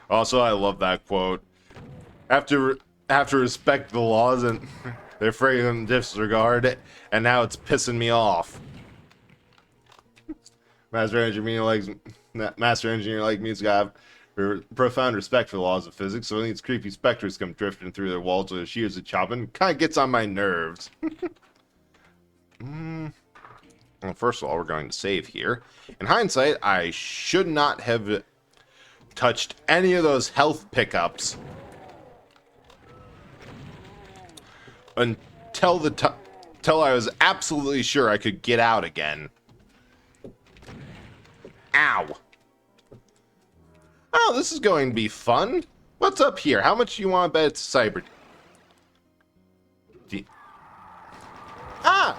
Also, I love that quote. Have to respect the laws and they're afraid of disregard, and now it's pissing me off. Master engineer like me's got profound respect for the laws of physics, so when these creepy specters come drifting through their walls with their shears of chopping, kind of gets on my nerves. Well, first of all, we're going to save here. In hindsight, I should not have touched any of those health pickups until I was absolutely sure I could get out again. Ow. Oh, this is going to be fun. What's up here? How much do you want to bet it's Cyber? Ah!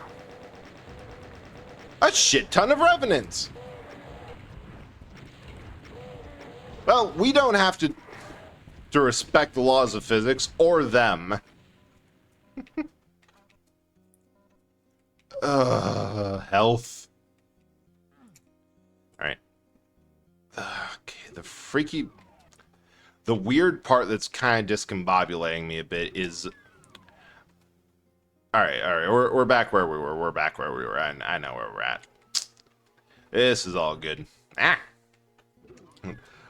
A shit ton of revenants. Well, we don't have to respect the laws of physics or them. Health. Alright. Okay, the weird part that's kind of discombobulating me a bit is... Alright, we're back where we were. We're back where we were. I know where we're at. This is all good. Ah!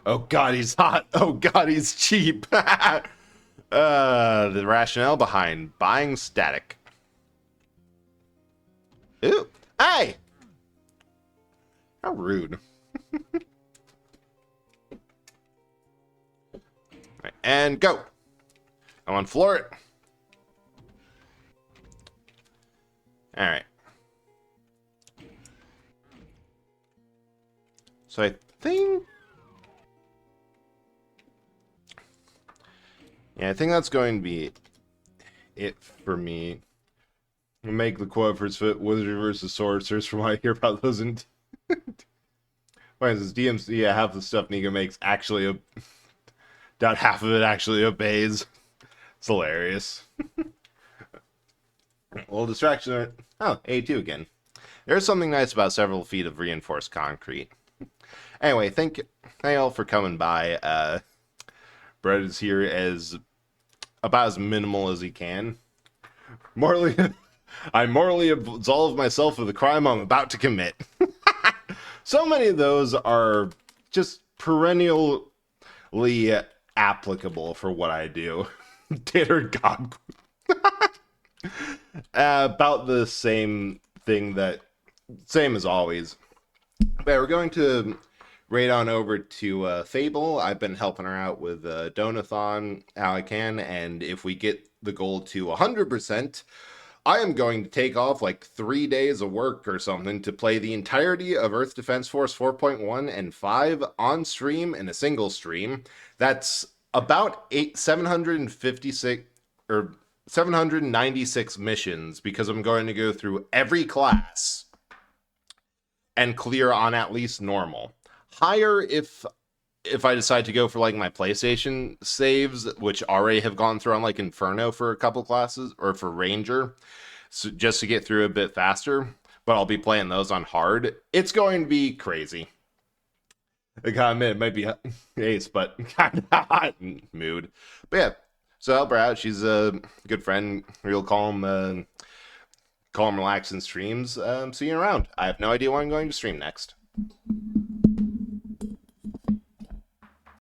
Oh god, he's hot. Oh god, he's cheap. The rationale behind buying static. Ooh, hey! How rude. Right, and go. I'm on floor it. Alright. So I think... Yeah, I think that's going to be it for me. Make the quote for Wizard versus Sorcerers from what I hear about those in... Why is this DMC? Yeah, half the stuff Nika makes actually... Doubt half of it actually obeys. It's hilarious. Well, distraction. Oh, A2 again. There's something nice about several feet of reinforced concrete. Anyway, thank you all for coming by. Brett is here as about as minimal as he can. I morally absolve myself of the crime I'm about to commit. So many of those are just perennially applicable for what I do. Tater God. About the same thing same as always. But we're going to raid on over to Fable. I've been helping her out with Donathon how I can, and if we get the goal to 100%, I am going to take off like 3 days of work or something to play the entirety of Earth Defense Force 4.1 and 5 on stream in a single stream. That's about 756 or 796 missions, because I'm going to go through every class and clear on at least normal. Higher if if I decide to go for like my PlayStation saves, which already have gone through on like Inferno for a couple classes, or for Ranger, so just to get through a bit faster, but I'll be playing those on hard. It's going to be crazy. I gotta admit, it might be Ace, but kind of hot mood. But yeah, so help her out. She's a good friend, real calm, relaxing streams. See you around. I have no idea when I'm going to stream next.